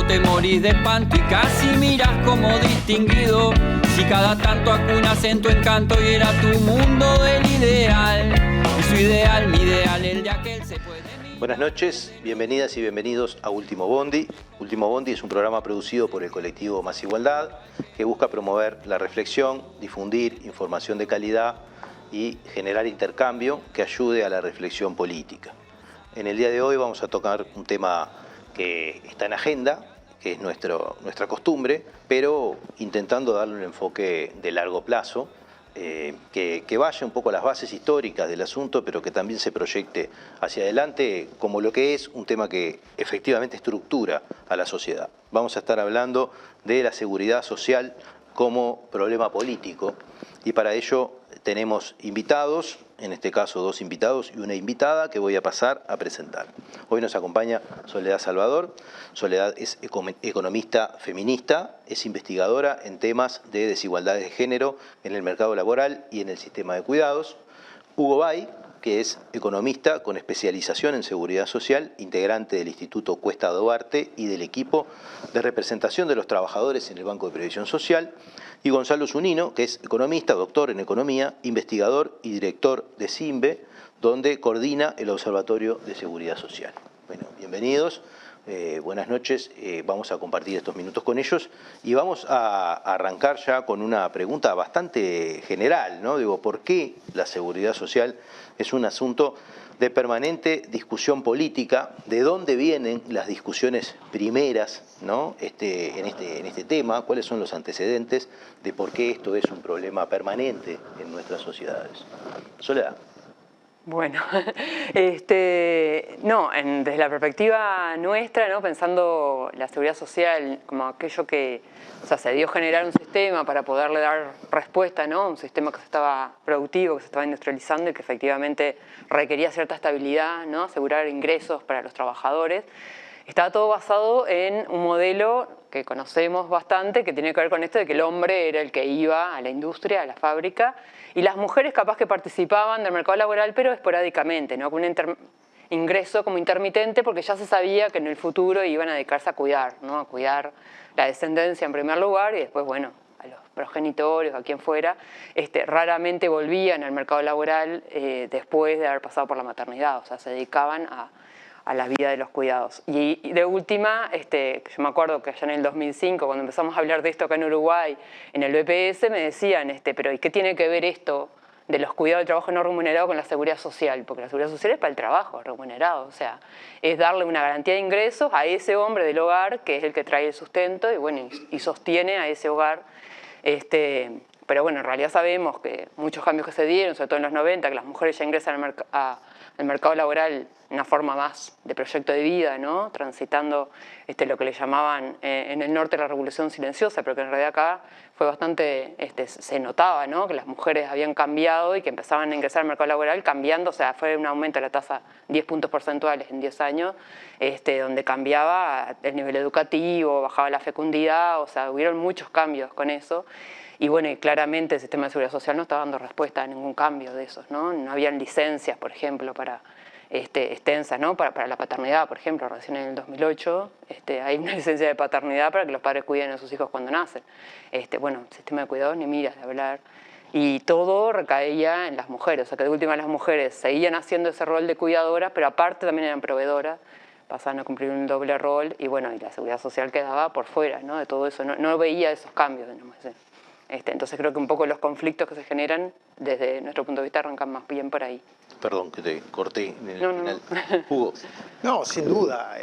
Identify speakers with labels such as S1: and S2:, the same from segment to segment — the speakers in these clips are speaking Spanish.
S1: te morís de espanto y casi miras como distinguido. Si cada tanto acunas en tu encanto y era tu mundo el ideal. Y su ideal, mi ideal, el de aquel se puede...
S2: Buenas noches, bienvenidas y bienvenidos a Último Bondi. Último Bondi es un programa producido por el colectivo Más Igualdad que busca promover la reflexión, difundir información de calidad y generar intercambio que ayude a la reflexión política. En el día de hoy vamos a tocar un tema que está en agenda, que es nuestra costumbre, pero intentando darle un enfoque de largo plazo, que vaya un poco a las bases históricas del asunto, pero que también se proyecte hacia adelante como lo que es un tema que efectivamente estructura a la sociedad. Vamos a estar hablando de la seguridad social como problema político y para ello tenemos invitados, en este caso 2 invitados y una invitada que voy a pasar a presentar. Hoy nos acompaña Soledad Salvador. Soledad es economista feminista, es investigadora en temas de desigualdades de género en el mercado laboral y en el sistema de cuidados. Hugo Bay, que es economista con especialización en seguridad social, integrante del Instituto Cuesta Duarte y del equipo de representación de los trabajadores en el Banco de Previsión Social. Y Gonzalo Zunino, que es economista, doctor en economía, investigador y director de CIMBE, donde coordina el Observatorio de Seguridad Social. Bueno, bienvenidos, buenas noches, vamos a compartir estos minutos con ellos y vamos a arrancar ya con una pregunta bastante general, ¿no? Digo, ¿por qué la seguridad social es un asunto de permanente discusión política? ¿De dónde vienen las discusiones primeras, ¿no? en este tema? ¿Cuáles son los antecedentes de por qué esto es un problema permanente en nuestras sociedades? Soledad.
S3: Bueno, desde la perspectiva nuestra, ¿no? Pensando la seguridad social como aquello que, se dio generar un sistema para poderle dar respuesta, ¿no? Un sistema que se estaba productivo, que se estaba industrializando y que efectivamente requería cierta estabilidad, ¿no? Asegurar ingresos para los trabajadores. Estaba todo basado en un modelo que conocemos bastante, que tiene que ver con esto de que el hombre era el que iba a la industria, a la fábrica, y las mujeres capaz que participaban del mercado laboral, pero esporádicamente, ¿no? Con un ingreso como intermitente, porque ya se sabía que en el futuro iban a dedicarse a cuidar, ¿no? A cuidar la descendencia en primer lugar y después, bueno, a los progenitores, a quien fuera. Raramente volvían al mercado laboral después de haber pasado por la maternidad, o sea, se dedicaban a la vida de los cuidados. Y de última, yo me acuerdo que allá en el 2005, cuando empezamos a hablar de esto acá en Uruguay, en el BPS, me decían, pero ¿y qué tiene que ver esto de los cuidados del trabajo no remunerado con la seguridad social? Porque la seguridad social es para el trabajo remunerado, o sea, es darle una garantía de ingresos a ese hombre del hogar, que es el que trae el sustento y, bueno, y sostiene a ese hogar. Pero bueno, en realidad sabemos que muchos cambios que se dieron, sobre todo en los 90, que las mujeres ya ingresan al mercado laboral una forma más de proyecto de vida, ¿no? Transitando lo que le llamaban en el norte la revolución silenciosa, pero que en realidad acá fue bastante, se notaba, ¿no? Que las mujeres habían cambiado y que empezaban a ingresar al mercado laboral cambiando, o sea, fue un aumento de la tasa 10 puntos porcentuales en 10 años, donde cambiaba el nivel educativo, bajaba la fecundidad, o sea, hubieron muchos cambios con eso. Y bueno, y claramente el sistema de seguridad social no está dando respuesta a ningún cambio de esos, ¿no? No habían licencias, por ejemplo, para extensas, ¿no? Para la paternidad, por ejemplo, recién en el 2008 hay una licencia de paternidad para que los padres cuiden a sus hijos cuando nacen. Bueno, el sistema de cuidados ni miras de hablar. Y todo recaía en las mujeres, o sea que de última las mujeres seguían haciendo ese rol de cuidadoras, pero aparte también eran proveedoras, pasaban a cumplir un doble rol y bueno, y la seguridad social quedaba por fuera, ¿no? De todo eso, no veía esos cambios, digamos. Entonces creo que un poco los conflictos que se generan desde nuestro punto de vista arrancan más bien por ahí.
S2: Perdón que te corté en el final.
S3: No.
S2: Hugo.
S4: No, sin duda.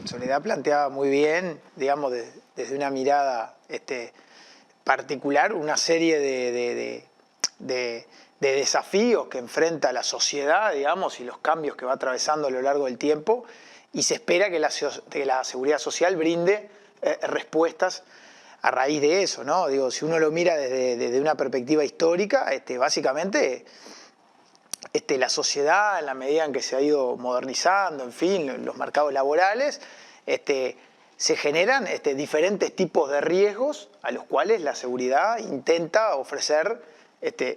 S4: Soledad planteaba muy bien, digamos, desde una mirada particular, una serie de desafíos que enfrenta la sociedad, digamos, y los cambios que va atravesando a lo largo del tiempo, y se espera que la seguridad social brinde respuestas a raíz de eso, ¿no? Digo, si uno lo mira desde una perspectiva histórica, básicamente la sociedad, en la medida en que se ha ido modernizando, en fin, los mercados laborales, se generan diferentes tipos de riesgos a los cuales la seguridad intenta ofrecer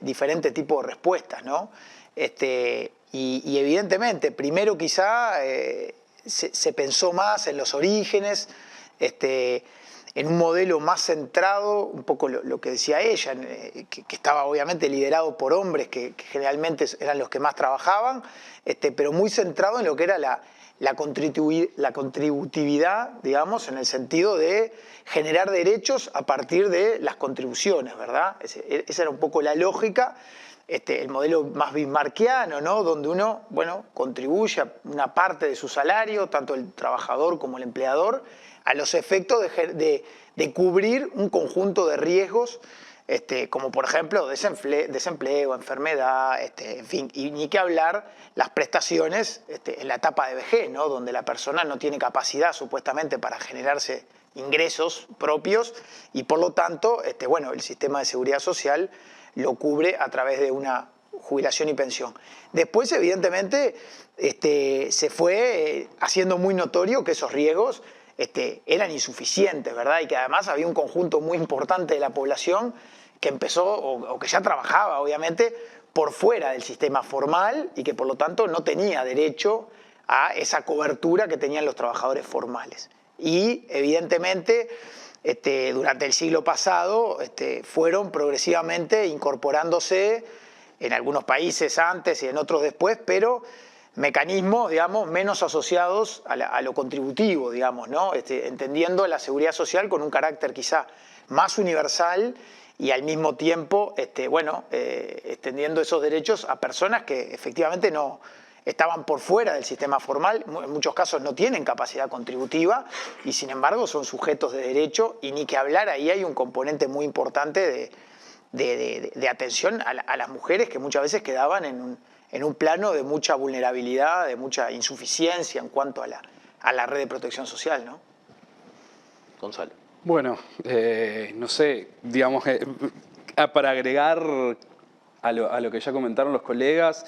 S4: diferentes tipos de respuestas, ¿no? Y evidentemente, primero quizá se pensó más en los orígenes, en un modelo más centrado, un poco lo que decía ella, que estaba obviamente liderado por hombres que generalmente eran los que más trabajaban, pero muy centrado en lo que era la contributividad, digamos, en el sentido de generar derechos a partir de las contribuciones, ¿verdad? Esa era un poco la lógica, el modelo más bismarckiano, ¿no? Donde uno, bueno, contribuye a una parte de su salario, tanto el trabajador como el empleador, a los efectos de cubrir un conjunto de riesgos, como por ejemplo desempleo, enfermedad, en fin, y ni que hablar las prestaciones en la etapa de vejez, ¿no? Donde la persona no tiene capacidad supuestamente para generarse ingresos propios y por lo tanto, bueno, el sistema de seguridad social lo cubre a través de una jubilación y pensión. Después, evidentemente, se fue haciendo muy notorio que esos riesgos eran insuficientes, ¿verdad? Y que además había un conjunto muy importante de la población que empezó, o que ya trabajaba, obviamente, por fuera del sistema formal y que por lo tanto no tenía derecho a esa cobertura que tenían los trabajadores formales. Y evidentemente, durante el siglo pasado, fueron progresivamente incorporándose en algunos países antes y en otros después, pero mecanismos, digamos, menos asociados a lo contributivo, digamos, ¿no? Entendiendo la seguridad social con un carácter quizá más universal y al mismo tiempo, bueno, extendiendo esos derechos a personas que efectivamente no estaban por fuera del sistema formal, en muchos casos no tienen capacidad contributiva y sin embargo son sujetos de derecho y ni que hablar, ahí hay un componente muy importante de atención a las mujeres que muchas veces quedaban en un plano de mucha vulnerabilidad, de mucha insuficiencia en cuanto a la red de protección social, ¿no?
S2: Gonzalo.
S5: Bueno, no sé, digamos, para agregar a lo que ya comentaron los colegas,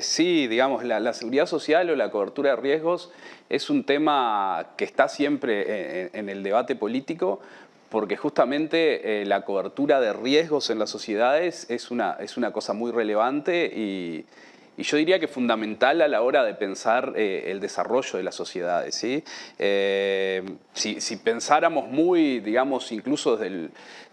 S5: sí, digamos, la seguridad social o la cobertura de riesgos es un tema que está siempre en el debate político, porque justamente la cobertura de riesgos en las sociedades es una cosa muy relevante y yo diría que fundamental a la hora de pensar el desarrollo de las sociedades, ¿sí? Si pensáramos muy, digamos, incluso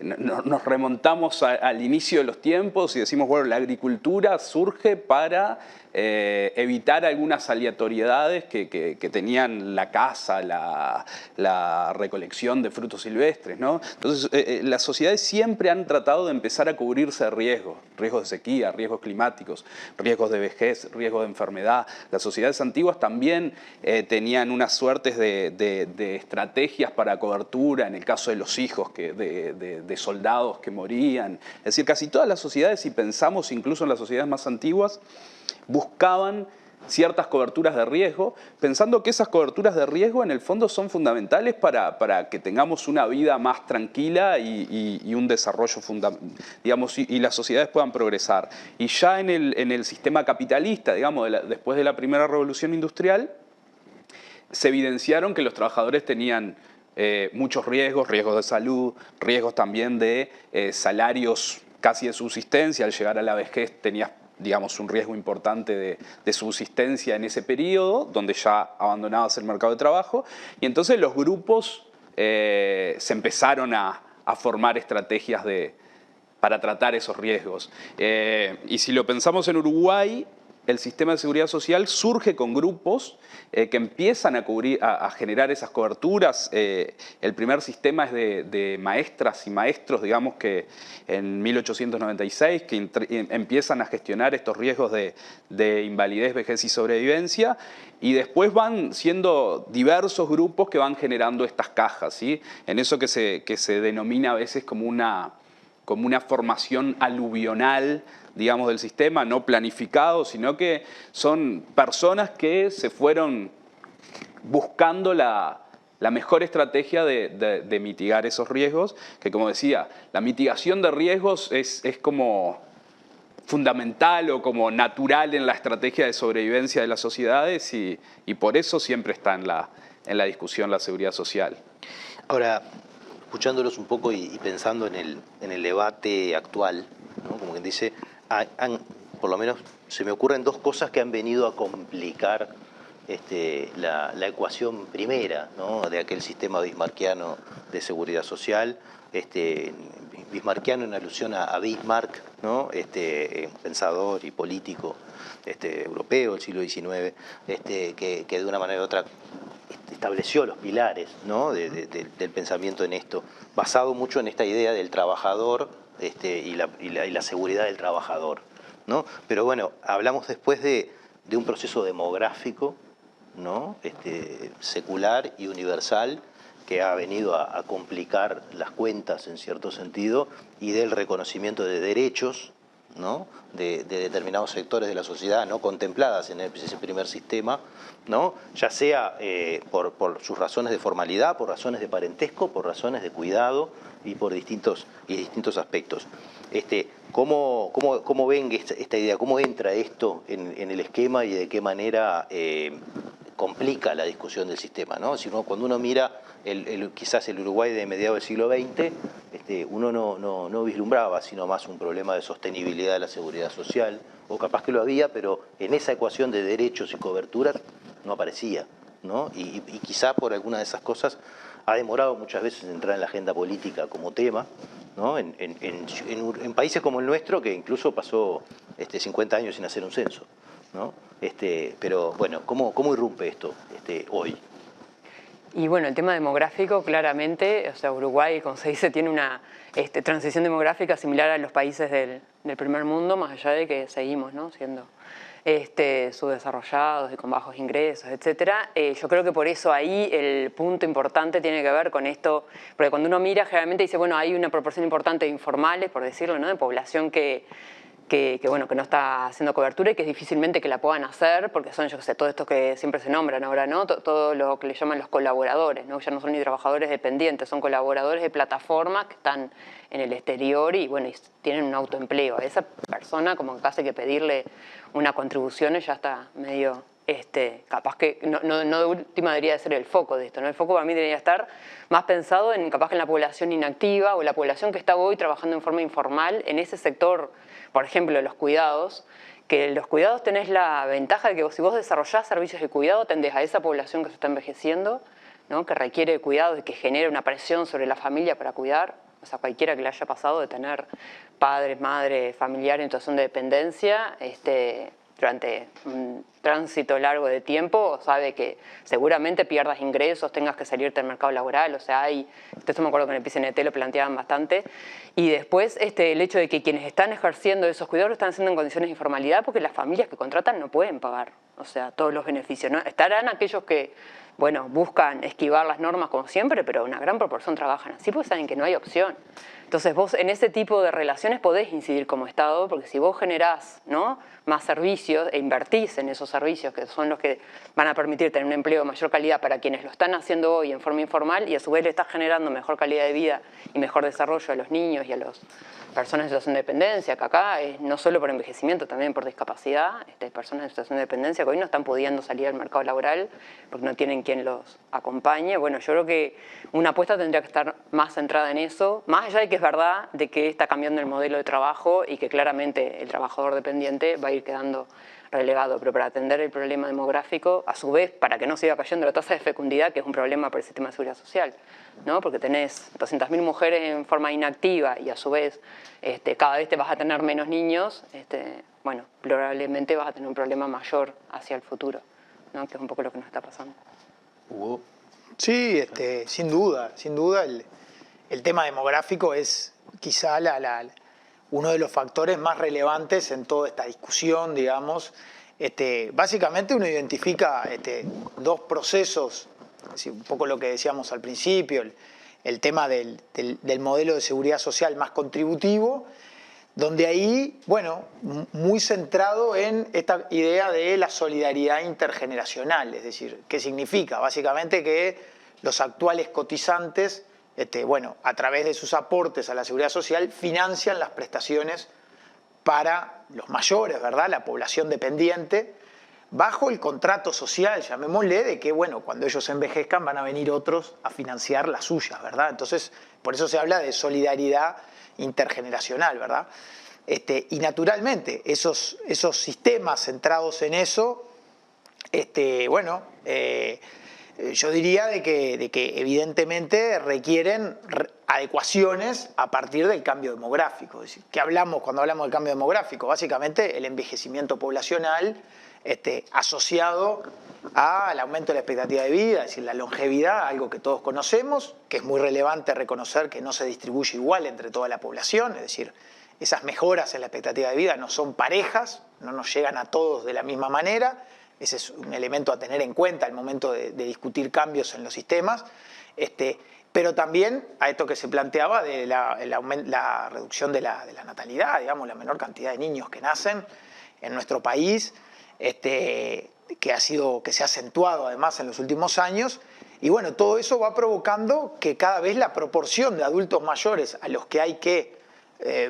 S5: nos remontamos al inicio de los tiempos y decimos, bueno, la agricultura surge para evitar algunas aleatoriedades que tenían la caza, la recolección de frutos silvestres, ¿no? Entonces, las sociedades siempre han tratado de empezar a cubrirse de riesgos de sequía, riesgos climáticos, riesgos de vejez, riesgos de enfermedad. Las sociedades antiguas también tenían unas suertes de estrategias para cobertura, en el caso de los hijos de soldados que morían. Es decir, casi todas las sociedades, si pensamos incluso en las sociedades más antiguas, buscaban ciertas coberturas de riesgo, pensando que esas coberturas de riesgo en el fondo son fundamentales para que tengamos una vida más tranquila y un desarrollo, digamos, y las sociedades puedan progresar. Y ya en el sistema capitalista, digamos, después de la primera revolución industrial, se evidenciaron que los trabajadores tenían muchos riesgos de salud, riesgos también de salarios casi de subsistencia. Al llegar a la vejez tenías, digamos, un riesgo importante de subsistencia en ese periodo, donde ya abandonabas el mercado de trabajo, y entonces los grupos se empezaron a formar estrategias para tratar esos riesgos. Y si lo pensamos en Uruguay, el sistema de seguridad social surge con grupos que empiezan a generar esas coberturas. El primer sistema es de maestras y maestros, digamos, que en 1896, que empiezan a gestionar estos riesgos de invalidez, vejez y sobrevivencia, y después van siendo diversos grupos que van generando estas cajas, ¿sí? En eso que se denomina a veces como una formación aluvional, digamos, del sistema, no planificado, sino que son personas que se fueron buscando la mejor estrategia de mitigar esos riesgos, que, como decía, la mitigación de riesgos es como fundamental o como natural en la estrategia de sobrevivencia de las sociedades y por eso siempre está en la discusión la seguridad social.
S2: Ahora, escuchándolos un poco y pensando en el debate actual, ¿no? Como quien dice, por lo menos se me ocurren dos cosas que han venido a complicar la ecuación primera, ¿no?, de aquel sistema bismarckiano de seguridad social, bismarckiano en alusión a Bismarck, ¿no?, pensador y político europeo del siglo XIX, que de una manera u otra estableció los pilares, ¿no?, del pensamiento en esto, basado mucho en esta idea del trabajador y la seguridad del trabajador, ¿no? Pero bueno, hablamos después de un proceso demográfico, ¿no?, secular y universal, que ha venido a complicar las cuentas en cierto sentido, y del reconocimiento de derechos, ¿no?, de determinados sectores de la sociedad no contempladas en ese primer sistema, ¿no?, ya sea por sus razones de formalidad, por razones de parentesco, por razones de cuidado y por distintos aspectos. ¿Cómo ven esta idea? ¿Cómo entra esto en el esquema y de qué manera complica la discusión del sistema, ¿no? Si cuando uno mira quizás el Uruguay de mediados del siglo XX, uno no vislumbraba sino más un problema de sostenibilidad de la seguridad social, o capaz que lo había, pero en esa ecuación de derechos y coberturas no aparecía, ¿no? Y quizá por alguna de esas cosas ha demorado muchas veces en entrar en la agenda política como tema, ¿no?, en países como el nuestro, que incluso pasó 50 años sin hacer un censo, ¿no? Pero bueno, ¿cómo irrumpe esto hoy?
S3: Y bueno, el tema demográfico, claramente, o sea, Uruguay, como se dice, tiene una transición demográfica similar a los países del primer mundo, más allá de que seguimos, ¿no?, siendo subdesarrollados y con bajos ingresos, etcétera. Yo creo que por eso ahí el punto importante tiene que ver con esto, porque cuando uno mira, generalmente dice, bueno, hay una proporción importante de informales, por decirlo, ¿no?, de población que no está haciendo cobertura y que es difícilmente que la puedan hacer, porque son, yo qué sé, todo esto que siempre se nombran ahora, ¿no?, todo lo que le llaman los colaboradores, ¿no?, ya no son ni trabajadores dependientes, son colaboradores de plataformas que están en el exterior y, bueno, y tienen un autoempleo. A esa persona como que casi que pedirle una contribución ya está medio, capaz que no de última debería de ser el foco de esto, ¿no? El foco para mí debería estar más pensado en capaz que en la población inactiva o la población que está hoy trabajando en forma informal en ese sector, por ejemplo, los cuidados, que los cuidados tenés la ventaja de que si vos desarrollás servicios de cuidado tendés a esa población que se está envejeciendo, ¿no?, que requiere de cuidado y que genera una presión sobre la familia para cuidar, o sea, cualquiera que le haya pasado de tener padres, madre, familiar en situación de dependencia, durante un tránsito largo de tiempo, sabe que seguramente pierdas ingresos, tengas que salirte del mercado laboral, o sea, esto me acuerdo que en el PCNT lo planteaban bastante, y después el hecho de que quienes están ejerciendo esos cuidados lo están haciendo en condiciones de informalidad porque las familias que contratan no pueden pagar, o sea, todos los beneficios, ¿no? Estarán aquellos que, bueno, buscan esquivar las normas como siempre, pero una gran proporción trabajan así porque saben que no hay opción. Entonces vos en ese tipo de relaciones podés incidir como Estado, porque si vos generás, ¿no?, más servicios e invertís en esos servicios que son los que van a permitir tener un empleo de mayor calidad para quienes lo están haciendo hoy en forma informal y a su vez le estás generando mejor calidad de vida y mejor desarrollo a los niños y a las personas en situación de dependencia, que acá es no solo por envejecimiento, también por discapacidad, personas en situación de dependencia que hoy no están pudiendo salir al mercado laboral porque no tienen quien los acompañe. Bueno, yo creo que una apuesta tendría que estar más centrada en eso, más allá de que es verdad de que está cambiando el modelo de trabajo y que claramente el trabajador dependiente va a ir quedando relegado, pero para atender el problema demográfico, a su vez, para que no siga cayendo la tasa de fecundidad, que es un problema para el sistema de seguridad social, ¿no?, porque tenés 200.000 mujeres en forma inactiva y a su vez cada vez te vas a tener menos niños, bueno, probablemente vas a tener un problema mayor hacia el futuro, ¿no?, que es un poco lo que nos está pasando.
S2: Hugo.
S4: Sí, sin duda el tema demográfico es quizá uno de los factores más relevantes en toda esta discusión, digamos. Básicamente uno identifica dos procesos, es decir, un poco lo que decíamos al principio, el tema del modelo de seguridad social más contributivo, donde ahí, bueno, muy centrado en esta idea de la solidaridad intergeneracional, es decir, ¿qué significa? Básicamente que los actuales cotizantes, bueno, a través de sus aportes a la seguridad social, financian las prestaciones para los mayores, ¿verdad?, la población dependiente, bajo el contrato social, llamémosle, de que, bueno, cuando ellos envejezcan van a venir otros a financiar las suyas, ¿verdad? Entonces, por eso se habla de solidaridad intergeneracional, ¿verdad? Y naturalmente, esos sistemas centrados en eso bueno, yo diría de que evidentemente requieren adecuaciones a partir del cambio demográfico. Es decir, ¿qué hablamos cuando hablamos del cambio demográfico? Básicamente el envejecimiento poblacional asociado al aumento de la expectativa de vida, es decir, la longevidad, algo que todos conocemos, que es muy relevante reconocer que no se distribuye igual entre toda la población, es decir, esas mejoras en la expectativa de vida no son parejas, no nos llegan a todos de la misma manera. Ese es un elemento a tener en cuenta al momento de discutir cambios en los sistemas. Pero también a esto que se planteaba de la reducción de la natalidad, digamos, la menor cantidad de niños que nacen en nuestro país, que se ha acentuado además en los últimos años. Y bueno, todo eso va provocando que cada vez la proporción de adultos mayores a los que hay que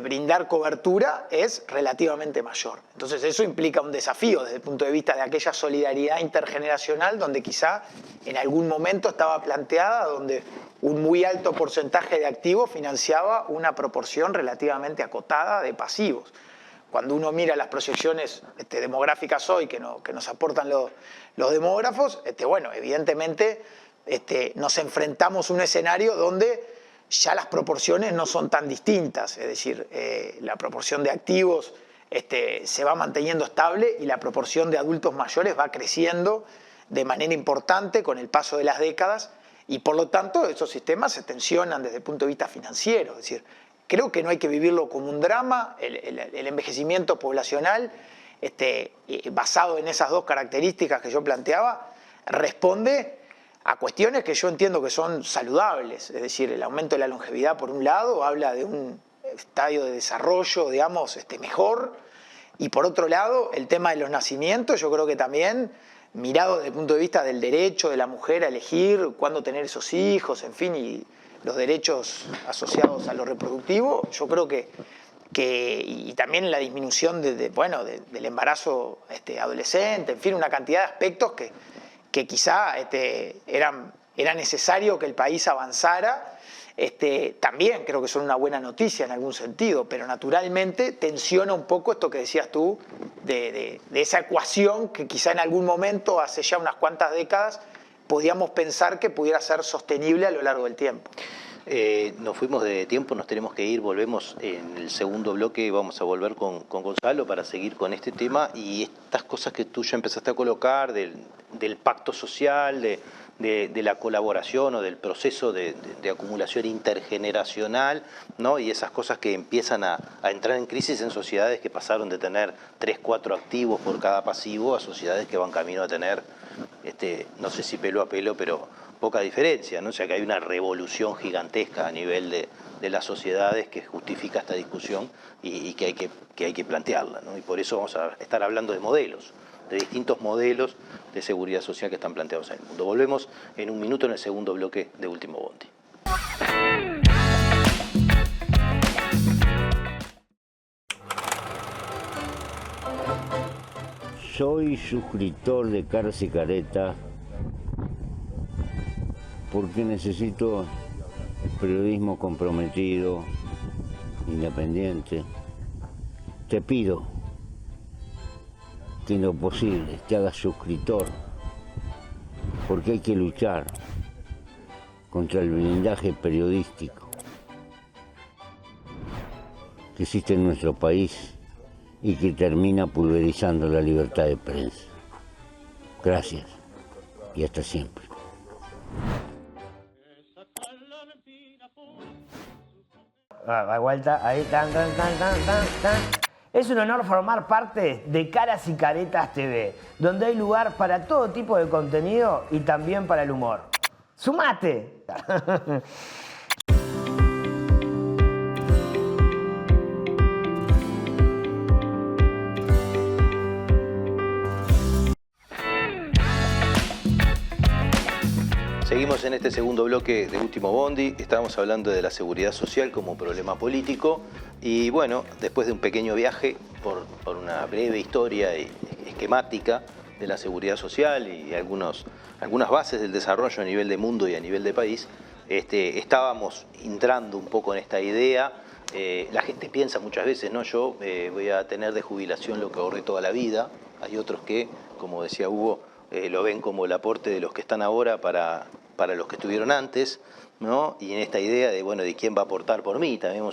S4: brindar cobertura es relativamente mayor. Entonces eso implica un desafío desde el punto de vista de aquella solidaridad intergeneracional donde quizá en algún momento estaba planteada, donde un muy alto porcentaje de activos financiaba una proporción relativamente acotada de pasivos. Cuando uno mira las proyecciones demográficas hoy que nos aportan los demógrafos, bueno, evidentemente nos enfrentamos a un escenario donde ya las proporciones no son tan distintas, es decir, la proporción de activos se va manteniendo estable y la proporción de adultos mayores va creciendo de manera importante con el paso de las décadas y por lo tanto esos sistemas se tensionan desde el punto de vista financiero, es decir, creo que no hay que vivirlo como un drama, el envejecimiento poblacional basado en esas dos características que yo planteaba responde a cuestiones que yo entiendo que son saludables, es decir, el aumento de la longevidad por un lado habla de un estadio de desarrollo, digamos, mejor, y por otro lado el tema de los nacimientos yo creo que también mirado desde el punto de vista del derecho de la mujer a elegir cuándo tener esos hijos, en fin, y los derechos asociados a lo reproductivo, yo creo que y también la disminución del embarazo adolescente, en fin, una cantidad de aspectos que quizá era necesario que el país avanzara, también creo que son una buena noticia en algún sentido, pero naturalmente tensiona un poco esto que decías tú, de esa ecuación que quizá en algún momento, hace ya unas cuantas décadas, podíamos pensar que pudiera ser sostenible a lo largo del tiempo.
S2: Nos fuimos de tiempo, nos tenemos que ir, volvemos en el segundo bloque, vamos a volver con Gonzalo para seguir con este tema y estas cosas que tú ya empezaste a colocar del pacto social, de la colaboración o del proceso de acumulación intergeneracional, ¿no? Y esas cosas que empiezan a entrar en crisis en sociedades que pasaron de tener 3, 4 activos por cada pasivo a sociedades que van camino a tener, no sé si pelo a pelo, pero poca diferencia, ¿no? O sea que hay una revolución gigantesca a nivel de las sociedades que justifica esta discusión y que hay que plantearla, ¿no? Y por eso vamos a estar hablando de modelos, de distintos modelos de seguridad social que están planteados en el mundo. Volvemos en un minuto en el segundo bloque de Último Bondi.
S6: Soy suscriptor de Caras y Caretas porque necesito periodismo comprometido, independiente. Te pido que en lo posible te hagas suscriptor, porque hay que luchar contra el blindaje periodístico que existe en nuestro país y que termina pulverizando la libertad de prensa. Gracias y hasta siempre.
S7: Da vuelta, ahí, tan. Es un honor formar parte de Caras y Caretas TV, donde hay lugar para todo tipo de contenido y también para el humor. ¡Sumate!
S2: Seguimos en este segundo bloque de Último Bondi, estábamos hablando de la seguridad social como problema político y bueno, después de un pequeño viaje por una breve historia esquemática de la seguridad social y algunas bases del desarrollo a nivel de mundo y a nivel de país, estábamos entrando un poco en esta idea. La gente piensa muchas veces, ¿no? Yo voy a tener de jubilación lo que ahorré toda la vida, hay otros que, como decía Hugo, lo ven como el aporte de los que están ahora para los que estuvieron antes, ¿no? Y en esta idea de, bueno, de quién va a aportar por mí. También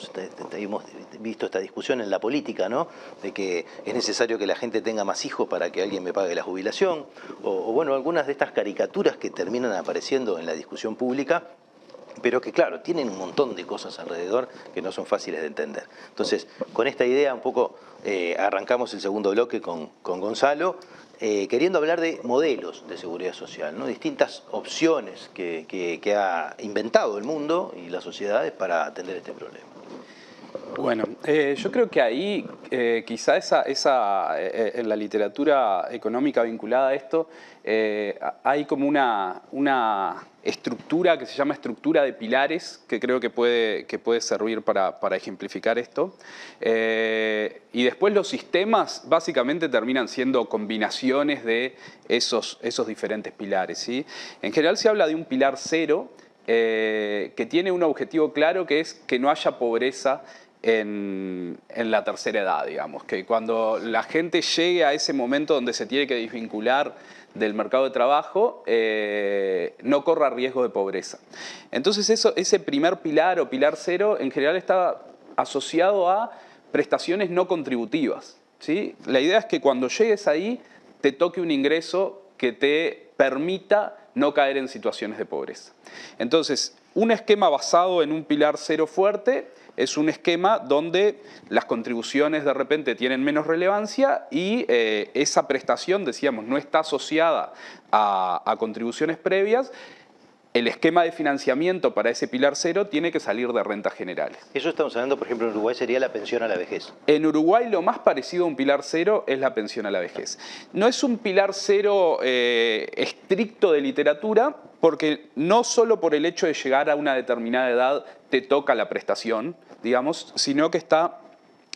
S2: hemos visto esta discusión en la política, ¿no? De que es necesario que la gente tenga más hijos para que alguien me pague la jubilación, o bueno, algunas de estas caricaturas que terminan apareciendo en la discusión pública, pero que claro, tienen un montón de cosas alrededor que no son fáciles de entender. Entonces, con esta idea un poco arrancamos el segundo bloque con Gonzalo, queriendo hablar de modelos de seguridad social, ¿no? Distintas opciones que ha inventado el mundo y las sociedades para atender este problema.
S5: Bueno, yo creo que ahí quizá en la literatura económica vinculada a esto hay como una estructura que se llama estructura de pilares que creo que puede servir para ejemplificar esto. Y después los sistemas básicamente terminan siendo combinaciones de esos diferentes pilares, ¿sí? En general se habla de un pilar cero que tiene un objetivo claro, que es que no haya pobreza en la tercera edad, digamos, que cuando la gente llegue a ese momento donde se tiene que desvincular del mercado de trabajo, no corra riesgo de pobreza. Entonces ese primer pilar o pilar cero en general está asociado a prestaciones no contributivas, ¿sí? La idea es que cuando llegues ahí te toque un ingreso que te permita no caer en situaciones de pobreza. Entonces, un esquema basado en un pilar cero fuerte es un esquema donde las contribuciones de repente tienen menos relevancia y esa prestación, decíamos, no está asociada a contribuciones previas. El esquema de financiamiento para ese pilar cero tiene que salir de rentas generales.
S2: Eso estamos hablando, por ejemplo, en Uruguay sería la pensión a la vejez.
S5: En Uruguay lo más parecido a un pilar cero es la pensión a la vejez. No es un pilar cero estricto de literatura, porque no solo por el hecho de llegar a una determinada edad te toca la prestación, digamos, sino que está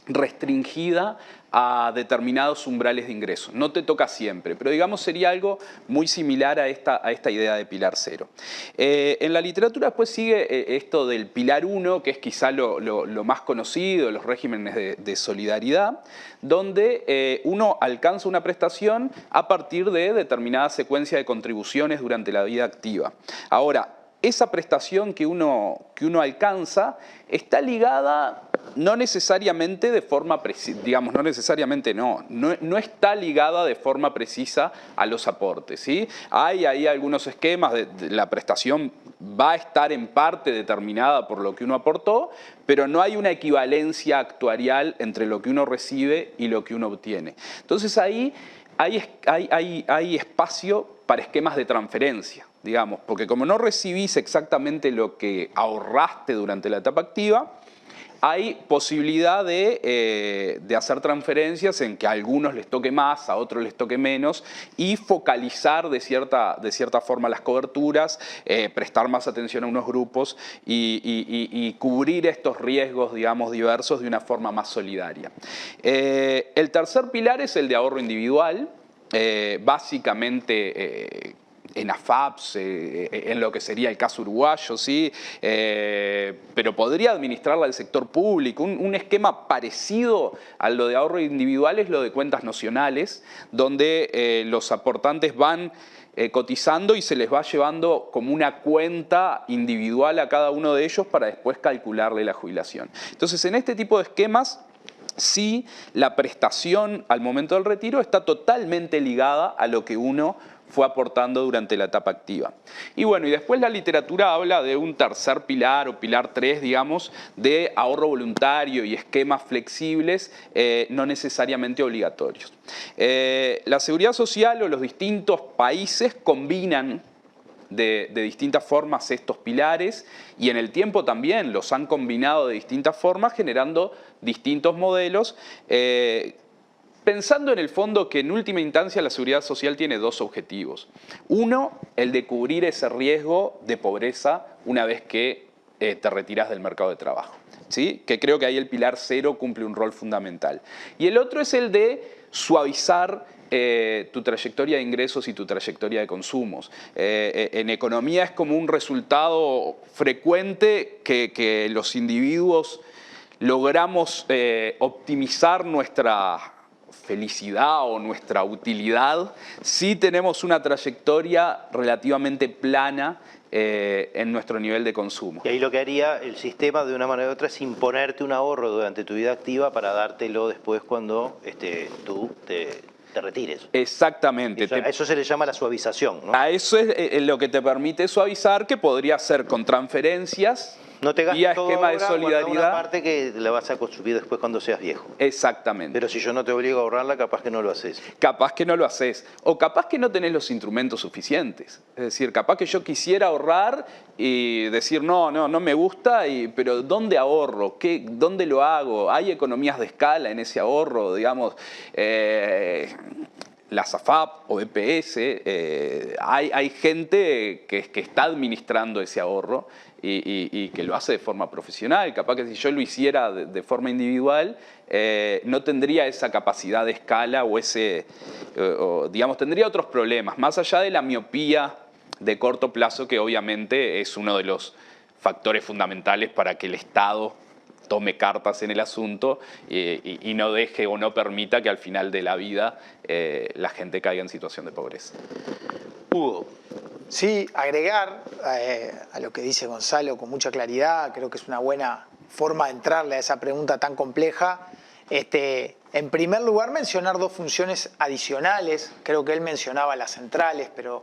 S5: restringida a determinados umbrales de ingreso. No te toca siempre, pero digamos sería algo muy similar a esta idea de pilar cero. En la literatura después sigue esto del pilar 1, que es quizá lo más conocido, los regímenes de solidaridad, donde uno alcanza una prestación a partir de determinada secuencia de contribuciones durante la vida activa. Ahora, esa prestación que uno alcanza está ligada no necesariamente de forma precisa, digamos, no necesariamente no está ligada de forma precisa a los aportes, ¿sí? Hay ahí algunos esquemas de la prestación va a estar en parte determinada por lo que uno aportó, pero no hay una equivalencia actuarial entre lo que uno recibe y lo que uno obtiene. Entonces ahí hay espacio para esquemas de transferencia, digamos, porque como no recibís exactamente lo que ahorraste durante la etapa activa, hay posibilidad de hacer transferencias en que a algunos les toque más, a otros les toque menos, y focalizar de cierta forma las coberturas, prestar más atención a unos grupos y cubrir estos riesgos, digamos, diversos de una forma más solidaria. El tercer pilar es el de ahorro individual, básicamente en AFAPs, en lo que sería el caso uruguayo, ¿sí? Pero podría administrarla el sector público. Un esquema parecido a lo de ahorro individual es lo de cuentas nocionales, donde los aportantes van cotizando y se les va llevando como una cuenta individual a cada uno de ellos para después calcularle la jubilación. Entonces, en este tipo de esquemas, sí, la prestación al momento del retiro está totalmente ligada a lo que uno fue aportando durante la etapa activa. Y bueno, y después la literatura habla de un tercer pilar o pilar 3, digamos, de ahorro voluntario y esquemas flexibles, no necesariamente obligatorios. La seguridad social o los distintos países combinan de distintas formas estos pilares y en el tiempo también los han combinado de distintas formas, generando distintos modelos, pensando en el fondo que en última instancia la seguridad social tiene dos objetivos. Uno, el de cubrir ese riesgo de pobreza una vez que te retiras del mercado de trabajo, ¿sí? Que creo que ahí el pilar 0 cumple un rol fundamental. Y el otro es el de suavizar tu trayectoria de ingresos y tu trayectoria de consumos. En economía es como un resultado frecuente que los individuos logramos optimizar nuestra felicidad o nuestra utilidad, sí tenemos una trayectoria relativamente plana en nuestro nivel de consumo.
S2: Y ahí lo que haría el sistema de una manera u otra es imponerte un ahorro durante tu vida activa para dártelo después cuando tú te retires.
S5: Exactamente.
S2: A eso se le llama la suavización, ¿no?
S5: A eso es lo que te permite suavizar, que podría ser con transferencias,
S2: No te gastes
S5: vía
S2: todo
S5: esquema
S2: ahora,
S5: de
S2: guarda
S5: solidaridad.
S2: una parte que la vas a consumir después cuando seas viejo.
S5: Exactamente.
S2: Pero si yo no te obligo a ahorrarla, capaz que no lo haces.
S5: Capaz que no lo haces, o capaz que no tenés los instrumentos suficientes. Es decir, capaz que yo quisiera ahorrar y decir, no me gusta, pero ¿dónde ahorro? ¿Dónde lo hago? ¿Hay economías de escala en ese ahorro? Digamos, la SAFAP o EPS, hay gente que está administrando ese ahorro y que lo hace de forma profesional. Capaz que si yo lo hiciera de forma individual, no tendría esa capacidad de escala digamos, tendría otros problemas, más allá de la miopía de corto plazo, que obviamente es uno de los factores fundamentales para que el Estado tome cartas en el asunto y no deje o no permita que al final de la vida la gente caiga en situación de pobreza.
S2: Hugo.
S4: Sí, agregar a lo que dice Gonzalo con mucha claridad, creo que es una buena forma de entrarle a esa pregunta tan compleja. En primer lugar, mencionar dos funciones adicionales. Creo que él mencionaba las centrales, pero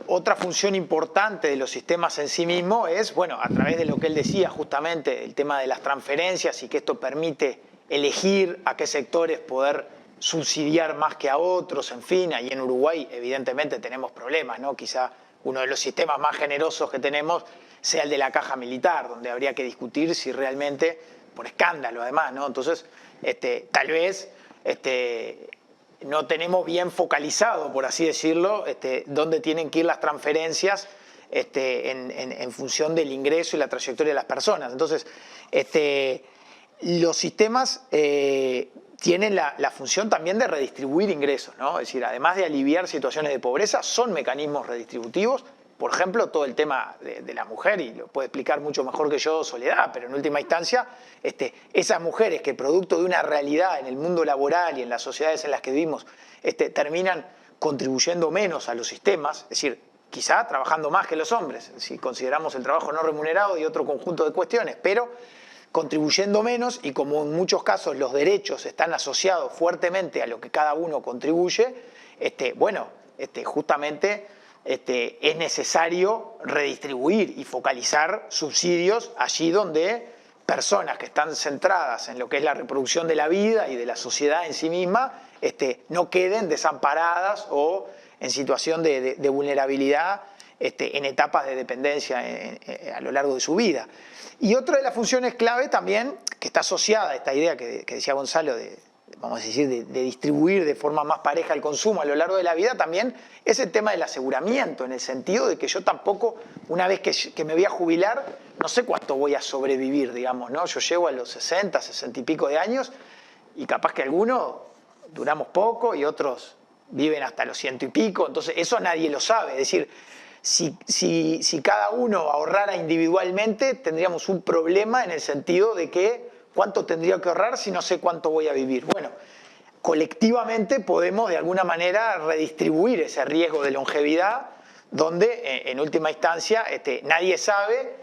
S4: otra función importante de los sistemas en sí mismo es, bueno, a través de lo que él decía justamente, el tema de las transferencias y que esto permite elegir a qué sectores poder subsidiar más que a otros, en fin, ahí en Uruguay evidentemente tenemos problemas, ¿no? Quizá uno de los sistemas más generosos que tenemos sea el de la caja militar, donde habría que discutir si realmente, por escándalo además, ¿no? Entonces, tal vez no tenemos bien focalizado, por así decirlo, dónde tienen que ir las transferencias en función del ingreso y la trayectoria de las personas. Entonces, los sistemas tienen la función también de redistribuir ingresos, ¿no? Es decir, además de aliviar situaciones de pobreza, son mecanismos redistributivos. Por ejemplo, todo el tema de la mujer, y lo puede explicar mucho mejor que yo Soledad, pero en última instancia, esas mujeres que producto de una realidad en el mundo laboral y en las sociedades en las que vivimos, terminan contribuyendo menos a los sistemas, es decir, quizá trabajando más que los hombres, si consideramos el trabajo no remunerado y otro conjunto de cuestiones, pero contribuyendo menos, y como en muchos casos los derechos están asociados fuertemente a lo que cada uno contribuye, justamente es necesario redistribuir y focalizar subsidios allí donde personas que están centradas en lo que es la reproducción de la vida y de la sociedad en sí misma no queden desamparadas o en situación de vulnerabilidad en etapas de dependencia a lo largo de su vida. Y otra de las funciones clave también, que está asociada a esta idea que decía Gonzalo, vamos a decir, de distribuir de forma más pareja el consumo a lo largo de la vida, también es el tema del aseguramiento, en el sentido de que yo tampoco, una vez que me voy a jubilar, no sé cuánto voy a sobrevivir, digamos, ¿no? Yo llego a los 60, 60 y pico de años y capaz que algunos duramos poco y otros viven hasta los 100 y pico, entonces eso nadie lo sabe, es decir, si cada uno ahorrara individualmente, tendríamos un problema en el sentido de que ¿cuánto tendría que ahorrar si no sé cuánto voy a vivir? Bueno, colectivamente podemos de alguna manera redistribuir ese riesgo de longevidad donde en última instancia nadie sabe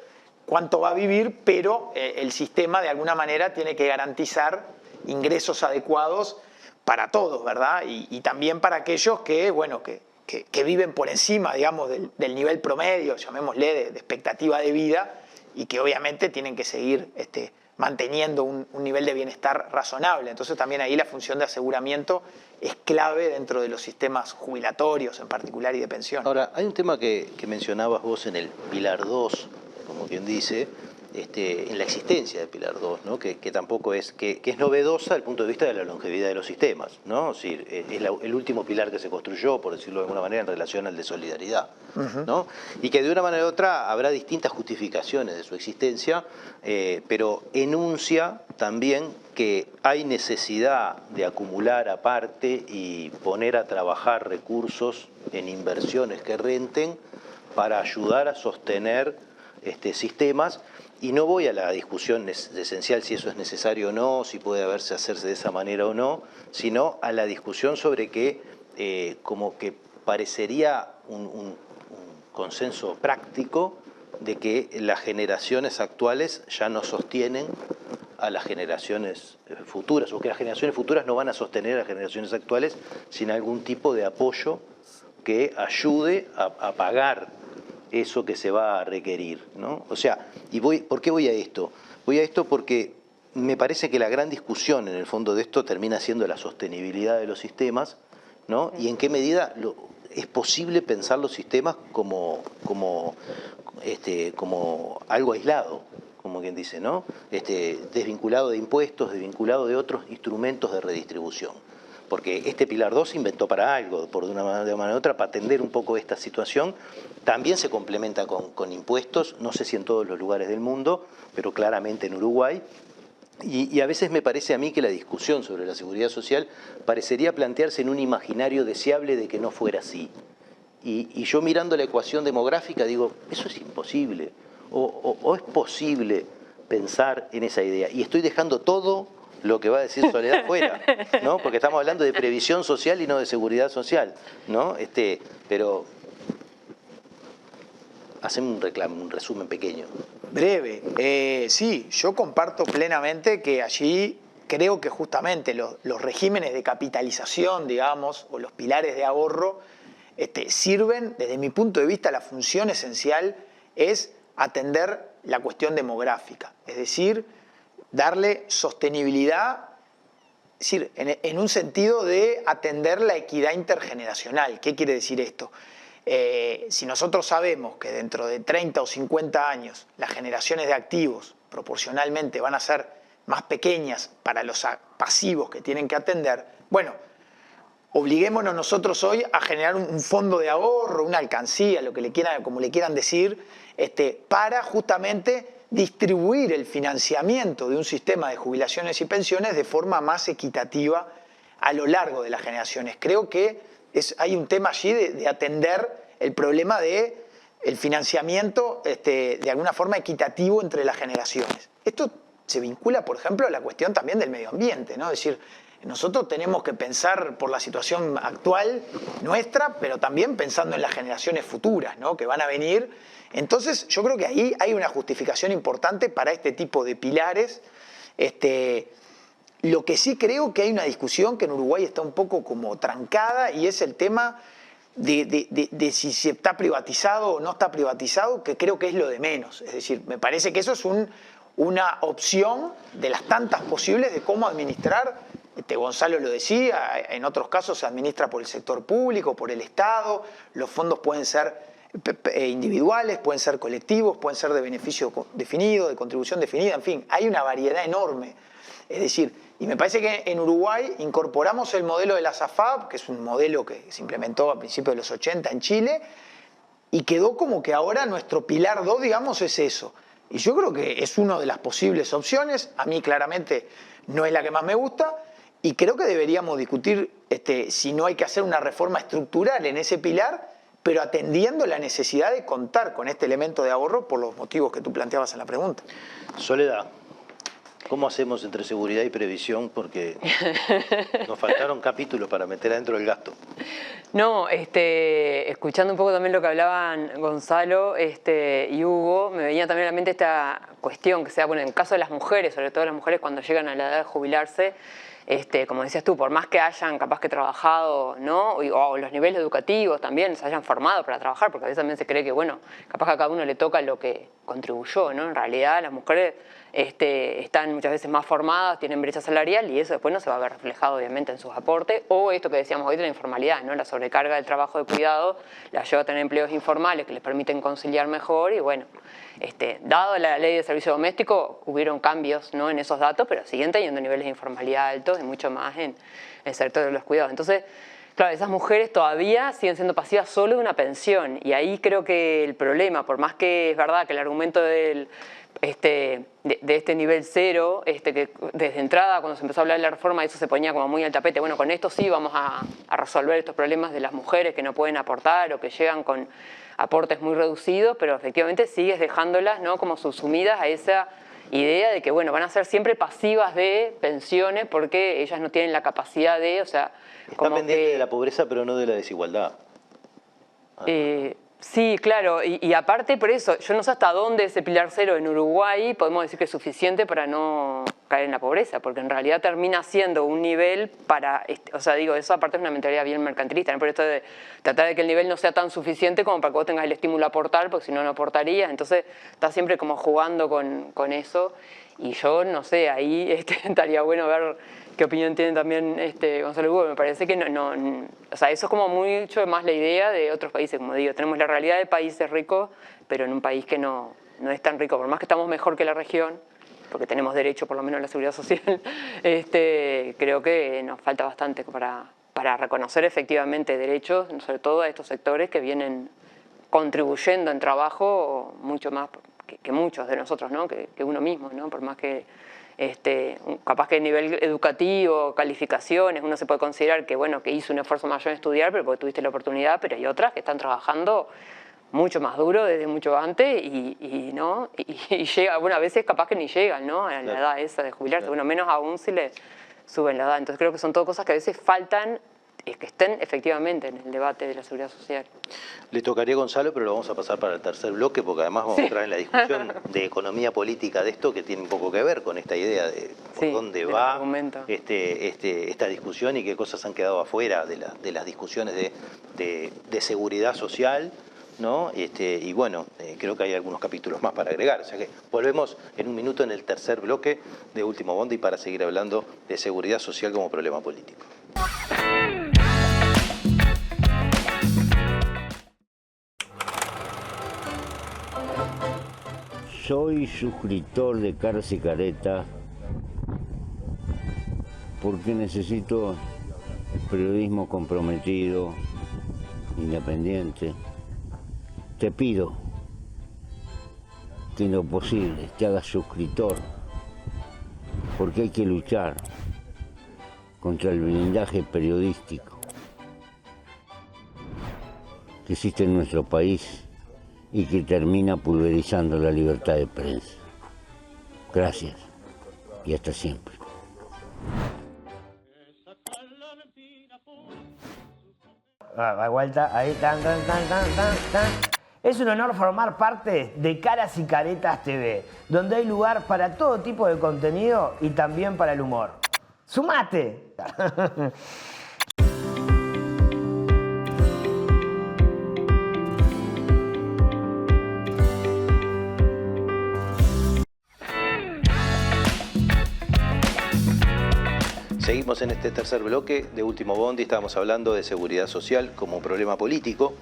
S4: cuánto va a vivir, pero el sistema de alguna manera tiene que garantizar ingresos adecuados para todos, ¿verdad? Y también para aquellos que viven por encima, digamos, del nivel promedio, llamémosle, de expectativa de vida, y que obviamente tienen que seguir manteniendo un nivel de bienestar razonable. Entonces también ahí la función de aseguramiento es clave dentro de los sistemas jubilatorios en particular y de pensión.
S2: Ahora, hay un tema que mencionabas vos en el Pilar 2, como quien dice, en la existencia del Pilar 2, ¿no? que tampoco es, que es novedosa desde el punto de vista de la longevidad de los sistemas, ¿no? Es decir, es el último pilar que se construyó, por decirlo de alguna manera, en relación al de solidaridad, ¿no? Y que de una manera u otra habrá distintas justificaciones de su existencia, pero enuncia también que hay necesidad de acumular aparte y poner a trabajar recursos en inversiones que renten para ayudar a sostener sistemas Y no voy a la discusión esencial si eso es necesario o no, si puede hacerse de esa manera o no, sino a la discusión sobre que como que parecería un consenso práctico de que las generaciones actuales ya no sostienen a las generaciones futuras, o que las generaciones futuras no van a sostener a las generaciones actuales sin algún tipo de apoyo que ayude a pagar eso que se va a requerir, ¿no? O sea, ¿por qué voy a esto? Voy a esto porque me parece que la gran discusión en el fondo de esto termina siendo la sostenibilidad de los sistemas, ¿no? Y en qué medida es posible pensar los sistemas como algo aislado, como quien dice, ¿no? Desvinculado de impuestos, desvinculado de otros instrumentos de redistribución. Porque este Pilar 2 se inventó para algo, de una manera u otra, para atender un poco esta situación. También se complementa con impuestos, no sé si en todos los lugares del mundo, pero claramente en Uruguay. Y a veces me parece a mí que la discusión sobre la seguridad social parecería plantearse en un imaginario deseable de que no fuera así. Y yo mirando la ecuación demográfica digo, eso es imposible, o es posible pensar en esa idea. Y estoy dejando todo lo que va a decir Soledad fuera, ¿no? Porque estamos hablando de previsión social y no de seguridad social, ¿no? Pero hacemos un resumen pequeño.
S4: Breve. Sí, yo comparto plenamente que allí creo que justamente los regímenes de capitalización, digamos, o los pilares de ahorro, sirven, desde mi punto de vista, la función esencial es atender la cuestión demográfica, es decir, darle sostenibilidad, es decir, en un sentido de atender la equidad intergeneracional. ¿Qué quiere decir esto? Si nosotros sabemos que dentro de 30 o 50 años las generaciones de activos proporcionalmente van a ser más pequeñas para los pasivos que tienen que atender, bueno, obliguémonos nosotros hoy a generar un fondo de ahorro, una alcancía, como le quieran decir, para justamente distribuir el financiamiento de un sistema de jubilaciones y pensiones de forma más equitativa a lo largo de las generaciones. Creo que hay un tema allí de atender el problema del financiamiento de alguna forma equitativo entre las generaciones. Esto se vincula, por ejemplo, a la cuestión también del medio ambiente, ¿no? Es decir, nosotros tenemos que pensar por la situación actual nuestra, pero también pensando en las generaciones futuras, ¿no? Que van a venir. Entonces, yo creo que ahí hay una justificación importante para este tipo de pilares. Lo que sí creo que hay una discusión que en Uruguay está un poco como trancada y es el tema de si se está privatizado o no está privatizado, que creo que es lo de menos. Es decir, me parece que eso es una opción de las tantas posibles de cómo administrar. Gonzalo lo decía, en otros casos se administra por el sector público, por el Estado, los fondos pueden ser individuales, pueden ser colectivos, pueden ser de beneficio definido, de contribución definida, en fin, hay una variedad enorme. Es decir, y me parece que en Uruguay incorporamos el modelo de la SAFAP, que es un modelo que se implementó a principios de los 80 en Chile, y quedó como que ahora nuestro pilar 2, digamos, es eso. Y yo creo que es una de las posibles opciones, a mí claramente no es la que más me gusta, y creo que deberíamos discutir si no hay que hacer una reforma estructural en ese pilar, pero atendiendo la necesidad de contar con este elemento de ahorro por los motivos que tú planteabas en la pregunta.
S2: Soledad, ¿cómo hacemos entre seguridad y previsión? Porque nos faltaron capítulos para meter adentro el gasto.
S3: No, escuchando un poco también lo que hablaban Gonzalo y Hugo, me venía también a la mente esta cuestión que se da en el caso de las mujeres, sobre todo las mujeres cuando llegan a la edad de jubilarse. Como decías tú, por más que hayan capaz que trabajado, ¿no? O los niveles educativos también se hayan formado para trabajar, porque a veces también se cree que, bueno, capaz que a cada uno le toca lo que contribuyó, ¿no? En realidad las mujeres están muchas veces más formadas, tienen brecha salarial y eso después no se va a ver reflejado obviamente en sus aportes, o esto que decíamos hoy de la informalidad, ¿no? La sobrecarga del trabajo de cuidado la lleva a tener empleos informales que les permiten conciliar mejor y bueno, dado la ley de servicio doméstico hubieron cambios, ¿no? En esos datos, pero siguen teniendo niveles de informalidad altos y mucho más en el sector de los cuidados. Entonces, Claro, esas mujeres todavía siguen siendo pasivas solo de una pensión y ahí creo que el problema, por más que es verdad que el argumento de este nivel cero, que desde entrada cuando se empezó a hablar de la reforma eso se ponía como muy al tapete, bueno, con esto sí vamos a resolver estos problemas de las mujeres que no pueden aportar o que llegan con aportes muy reducidos, pero efectivamente sigues dejándolas, ¿no?, como subsumidas a esa idea de que, bueno, van a ser siempre pasivas de pensiones porque ellas no tienen la capacidad de, o sea...
S2: Está pendiente de la pobreza, pero no de la desigualdad.
S3: Sí, claro, y aparte por eso, yo no sé hasta dónde ese pilar cero en Uruguay podemos decir que es suficiente para no caer en la pobreza, porque en realidad termina siendo un nivel para, o sea, digo, eso aparte es una mentalidad bien mercantilista, ¿no? Por esto de tratar de que el nivel no sea tan suficiente como para que vos tengas el estímulo a aportar, porque si no, no aportarías, entonces estás siempre como jugando con eso, y yo no sé, ahí estaría bueno ver qué opinión tiene también Gonzalo Hugo. Me parece que o sea, eso es como mucho más la idea de otros países, como digo, tenemos la realidad de países ricos, pero en un país que no es tan rico, por más que estamos mejor que la región, porque tenemos derecho por lo menos a la seguridad social, creo que nos falta bastante para reconocer efectivamente derechos, sobre todo a estos sectores que vienen contribuyendo en trabajo mucho más que muchos de nosotros, ¿no? que uno mismo, ¿no? Por más que capaz que a nivel educativo, calificaciones, uno se puede considerar que, bueno, que hizo un esfuerzo mayor en estudiar, pero porque tuviste la oportunidad, pero hay otras que están trabajando mucho más duro desde mucho antes y llega, bueno, a veces capaz que ni llegan, ¿no?, a la edad esa de jubilarse, bueno, menos aún si le suben la edad. Entonces creo que son todas cosas que a veces faltan que estén efectivamente en el debate de la seguridad social.
S2: Le tocaría a Gonzalo, pero lo vamos a pasar para el tercer bloque, porque además vamos a entrar en la discusión de economía política de esto, que tiene un poco que ver con esta idea de por dónde va esta discusión y qué cosas han quedado afuera de las discusiones de seguridad social, ¿no? Y bueno, creo que hay algunos capítulos más para agregar. O sea que volvemos en un minuto en el tercer bloque de Último Bondi para seguir hablando de seguridad social como problema político.
S6: Soy suscriptor de Caras y Caretas porque necesito periodismo comprometido, independiente. Te pido que en lo posible te hagas suscriptor, porque hay que luchar contra el blindaje periodístico que existe en nuestro país y que termina pulverizando la libertad de prensa. Gracias y hasta siempre.
S7: Vuelta, ahí, tan. Es un honor formar parte de Caras y Caretas TV, donde hay lugar para todo tipo de contenido y también para el humor. ¡Sumate!
S2: Seguimos en este tercer bloque de Último Bondi, estábamos hablando de seguridad social como problema político.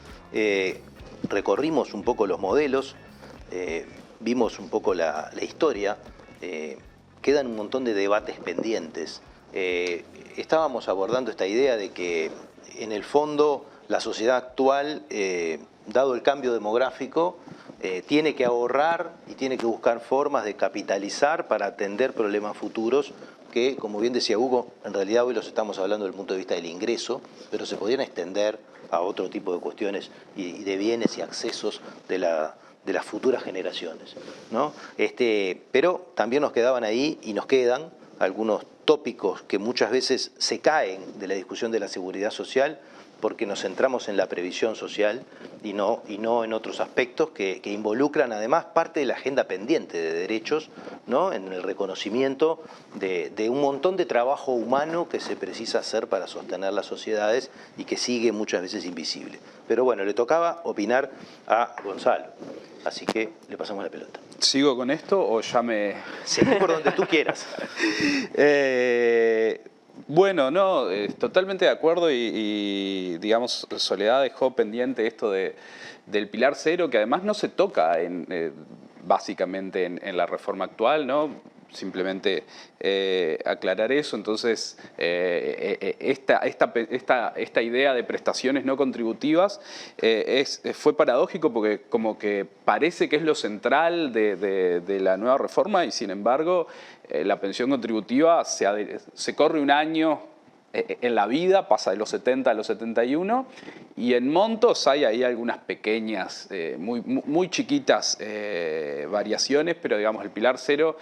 S2: Recorrimos un poco los modelos, vimos un poco la historia, quedan un montón de debates pendientes. Estábamos abordando esta idea de que en el fondo la sociedad actual, dado el cambio demográfico, tiene que ahorrar y tiene que buscar formas de capitalizar para atender problemas futuros que, como bien decía Hugo, en realidad hoy los estamos hablando desde el punto de vista del ingreso, pero se podrían extender a otro tipo de cuestiones y de bienes y accesos de las futuras generaciones, ¿no? Pero también nos quedaban ahí y nos quedan algunos tópicos que muchas veces se caen de la discusión de la seguridad social porque nos centramos en la previsión social y no en otros aspectos que involucran además parte de la agenda pendiente de derechos, ¿no? En el reconocimiento de un montón de trabajo humano que se precisa hacer para sostener las sociedades y que sigue muchas veces invisible. Pero bueno, le tocaba opinar a Gonzalo, así que le pasamos la pelota.
S5: ¿Sigo con esto o ya me...?
S2: Seguí por donde tú quieras.
S5: Bueno, no, totalmente de acuerdo y digamos, Soledad dejó pendiente esto del pilar cero, que además no se toca básicamente en la reforma actual, ¿no? simplemente aclarar eso. Entonces, esta idea de prestaciones no contributivas fue paradójico porque como que parece que es lo central de la nueva reforma y sin embargo la pensión contributiva se corre un año en la vida, pasa de los 70 a los 71 y en montos hay ahí algunas pequeñas, muy chiquitas variaciones, pero digamos el pilar cero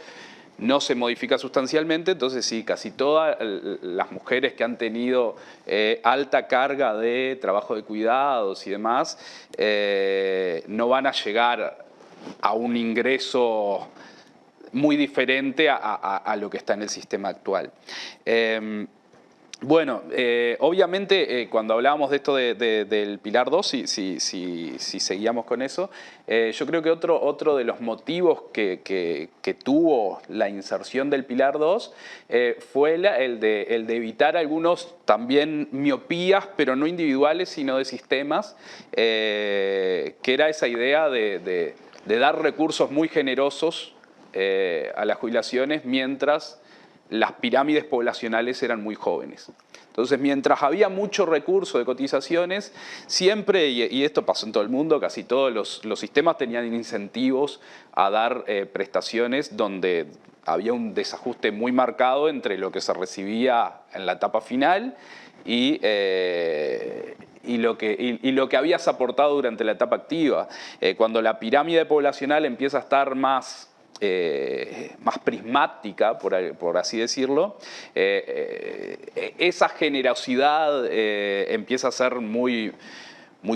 S5: no se modifica sustancialmente, entonces sí, casi todas las mujeres que han tenido alta carga de trabajo de cuidados y demás no van a llegar a un ingreso muy diferente a lo que está en el sistema actual. Bueno, obviamente cuando hablábamos de esto del Pilar 2, si seguíamos con eso, yo creo que otro de los motivos que tuvo la inserción del Pilar 2 fue el de evitar algunos también miopías, pero no individuales, sino de sistemas, que era esa idea de dar recursos muy generosos a las jubilaciones mientras las pirámides poblacionales eran muy jóvenes. Entonces, mientras había mucho recurso de cotizaciones, siempre, y esto pasó en todo el mundo, casi todos los sistemas tenían incentivos a dar prestaciones donde había un desajuste muy marcado entre lo que se recibía en la etapa final y lo que habías aportado durante la etapa activa. Cuando la pirámide poblacional empieza a estar más prismática, por así decirlo, esa generosidad empieza a ser muy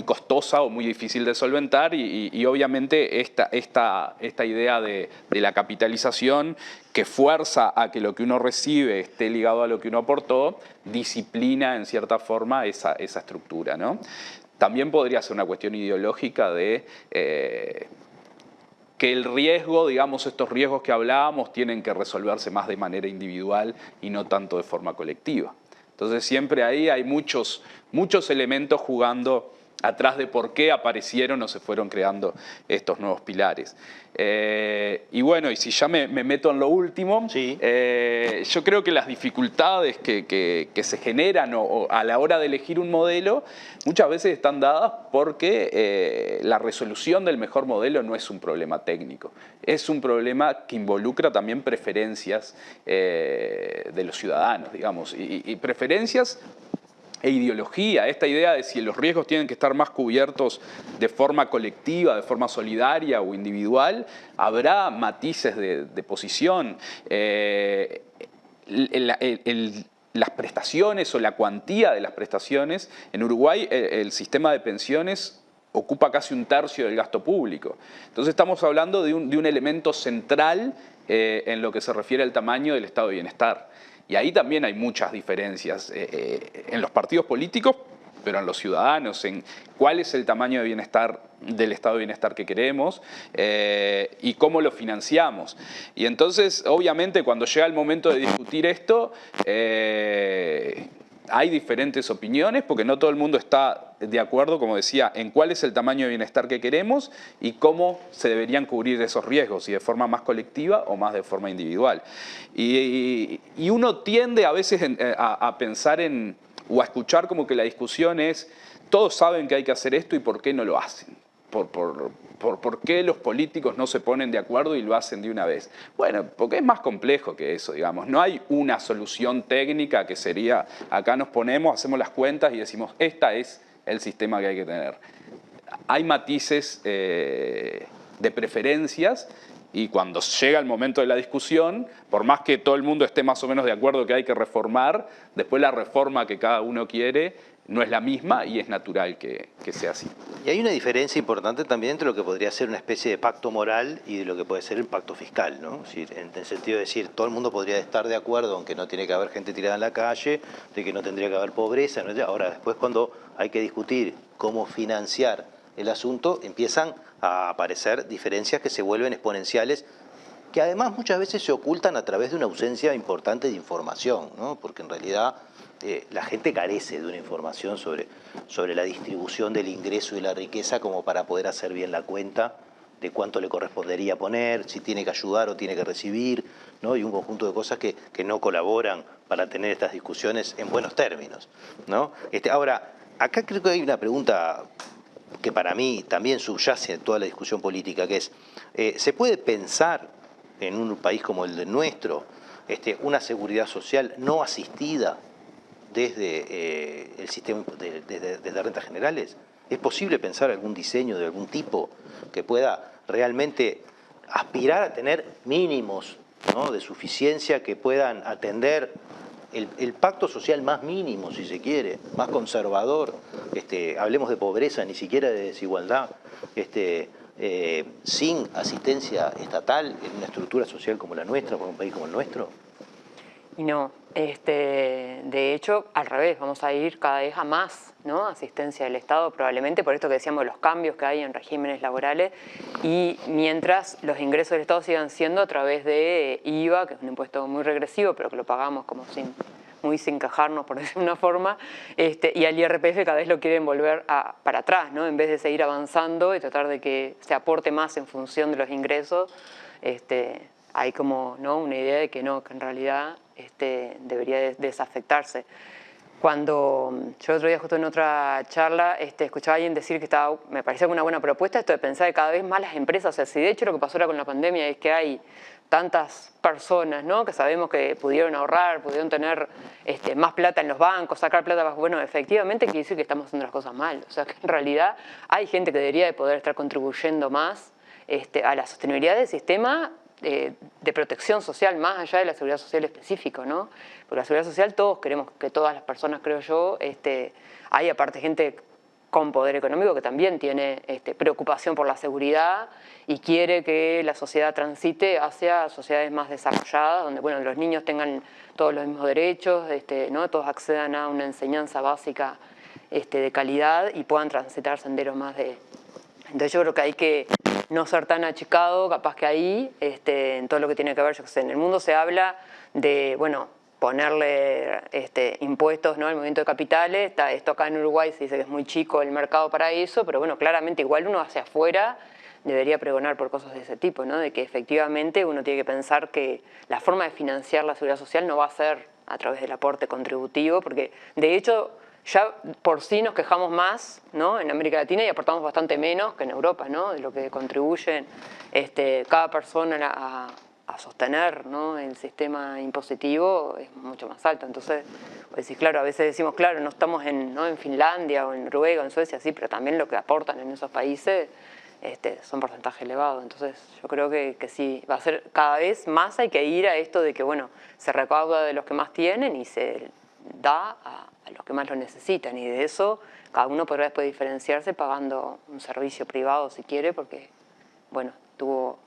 S5: costosa o muy difícil de solventar y obviamente esta idea de la capitalización que fuerza a que lo que uno recibe esté ligado a lo que uno aportó, disciplina en cierta forma esa estructura, ¿no? También podría ser una cuestión ideológica de que el riesgo, digamos, estos riesgos que hablábamos tienen que resolverse más de manera individual y no tanto de forma colectiva. Entonces siempre ahí hay muchos elementos jugando atrás de por qué aparecieron o se fueron creando estos nuevos pilares. Y bueno, y si ya me meto en lo último,
S2: sí.
S5: Yo creo que las dificultades que se generan a la hora de elegir un modelo muchas veces están dadas porque la resolución del mejor modelo no es un problema técnico, es un problema que involucra también preferencias de los ciudadanos, digamos, y preferencias e ideología, esta idea de si los riesgos tienen que estar más cubiertos de forma colectiva, de forma solidaria o individual, habrá matices de posición. Las prestaciones o la cuantía de las prestaciones, en Uruguay el sistema de pensiones ocupa casi un tercio del gasto público. Entonces estamos hablando de un elemento central en lo que se refiere al tamaño del estado de bienestar. Y ahí también hay muchas diferencias en los partidos políticos, pero en los ciudadanos, en cuál es el tamaño de bienestar del estado de bienestar que queremos y cómo lo financiamos. Y entonces, obviamente, cuando llega el momento de discutir esto, hay diferentes opiniones, porque no todo el mundo está de acuerdo, como decía, en cuál es el tamaño de bienestar que queremos y cómo se deberían cubrir esos riesgos, si de forma más colectiva o más de forma individual. Y uno tiende a veces a pensar o a escuchar como que la discusión es, todos saben que hay que hacer esto y ¿por qué no lo hacen? ¿Por qué los políticos no se ponen de acuerdo y lo hacen de una vez? Bueno, porque es más complejo que eso, digamos. No hay una solución técnica que sería, acá nos ponemos, hacemos las cuentas y decimos, este es el sistema que hay que tener. Hay matices de preferencias y cuando llega el momento de la discusión, por más que todo el mundo esté más o menos de acuerdo que hay que reformar, después la reforma que cada uno quiere no es la misma y es natural que sea así.
S2: Y hay una diferencia importante también entre lo que podría ser una especie de pacto moral y de lo que puede ser el pacto fiscal, ¿no? Es decir, en el sentido de decir, todo el mundo podría estar de acuerdo, aunque no tiene que haber gente tirada en la calle, de que no tendría que haber pobreza, ¿no? Ahora, después cuando hay que discutir cómo financiar el asunto, empiezan a aparecer diferencias que se vuelven exponenciales, que además muchas veces se ocultan a través de una ausencia importante de información, ¿no? Porque en realidad la gente carece de una información sobre la distribución del ingreso y la riqueza como para poder hacer bien la cuenta de cuánto le correspondería poner, si tiene que ayudar o tiene que recibir. ¿no? Y un conjunto de cosas que no colaboran para tener estas discusiones en buenos términos, ¿no? Ahora, acá creo que hay una pregunta que para mí también subyace en toda la discusión política, que es, ¿se puede pensar en un país como el nuestro una seguridad social no asistida desde el sistema desde rentas generales? ¿Es posible pensar algún diseño de algún tipo que pueda realmente aspirar a tener mínimos, ¿no?, de suficiencia que puedan atender el pacto social más mínimo, si se quiere, más conservador? Hablemos de pobreza, ni siquiera de desigualdad, sin asistencia estatal en una estructura social como la nuestra, por un país como el nuestro.
S3: Y no, de hecho, al revés, vamos a ir cada vez a más, ¿no?, asistencia del Estado, probablemente por esto que decíamos, los cambios que hay en regímenes laborales, y mientras los ingresos del Estado sigan siendo a través de IVA, que es un impuesto muy regresivo, pero que lo pagamos como muy sin quejarnos, por decir una forma, y al IRPF cada vez lo quieren volver para atrás, ¿no?, en vez de seguir avanzando y tratar de que se aporte más en función de los ingresos. Hay como, ¿no?, una idea de que no, que en realidad debería desafectarse. Cuando yo el otro día justo en otra charla escuchaba a alguien decir que me parecía una buena propuesta esto de pensar que cada vez más las empresas, o sea, si de hecho lo que pasó ahora con la pandemia es que hay tantas personas, ¿no?, que sabemos que pudieron ahorrar, pudieron tener más plata en los bancos, sacar plata más, bueno, efectivamente quiere decir que estamos haciendo las cosas mal, o sea, que en realidad hay gente que debería de poder estar contribuyendo más a la sostenibilidad del sistema de protección social, más allá de la seguridad social específica, ¿no? Porque la seguridad social todos queremos que todas las personas, creo yo, hay aparte gente con poder económico que también tiene preocupación por la seguridad y quiere que la sociedad transite hacia sociedades más desarrolladas, donde, bueno, los niños tengan todos los mismos derechos, ¿no?, todos accedan a una enseñanza básica de calidad y puedan transitar senderos más de... Entonces yo creo que hay que no ser tan achicado, capaz que ahí, en todo lo que tiene que ver, yo qué sé, en el mundo se habla de, bueno, ponerle impuestos, ¿no?, al movimiento de capitales. Esto acá en Uruguay se dice que es muy chico el mercado para eso, pero bueno, claramente igual uno hacia afuera debería pregonar por cosas de ese tipo, ¿no?, de que efectivamente uno tiene que pensar que la forma de financiar la seguridad social no va a ser a través del aporte contributivo, porque de hecho ya por sí nos quejamos más, ¿no?, en América Latina, y aportamos bastante menos que en Europa, ¿no?, de lo que contribuyen cada persona a sostener, ¿no?, el sistema impositivo es mucho más alto. Entonces, pues sí, claro, a veces decimos, claro, no estamos ¿no?, en Finlandia o en Noruega o en Suecia, sí, pero también lo que aportan en esos países son porcentajes elevados. Entonces yo creo que sí, va a ser cada vez más, hay que ir a esto de que, bueno, se recauda de los que más tienen y se da a los que más lo necesitan, y de eso cada uno podrá después diferenciarse pagando un servicio privado si quiere, porque, bueno, tuvo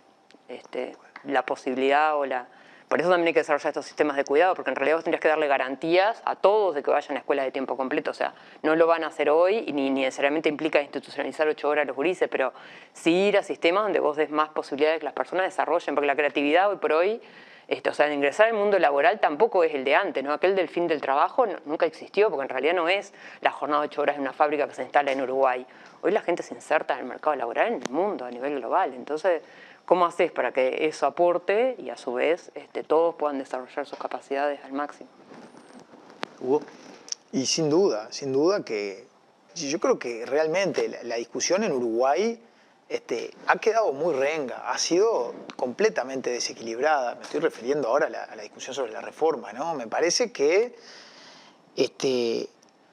S3: la posibilidad o la... Por eso también hay que desarrollar estos sistemas de cuidado, porque en realidad vos tendrías que darle garantías a todos de que vayan a escuelas de tiempo completo. O sea, no lo van a hacer hoy y ni necesariamente implica institucionalizar 8 horas a los gurises, pero sí ir a sistemas donde vos des más posibilidades de que las personas desarrollen, porque la creatividad hoy por hoy, o sea, el ingresar al mundo laboral tampoco es el de antes, ¿no? Aquel del fin del trabajo nunca existió, porque en realidad no es la jornada de 8 horas en una fábrica que se instala en Uruguay. Hoy la gente se inserta en el mercado laboral en el mundo, a nivel global. Entonces, ¿cómo haces para que eso aporte y a su vez todos puedan desarrollar sus capacidades al máximo?
S2: Hugo.
S4: Y sin duda que yo creo que realmente la discusión en Uruguay ha quedado muy renga, ha sido completamente desequilibrada. Me estoy refiriendo ahora a la discusión sobre la reforma, ¿no? Me parece que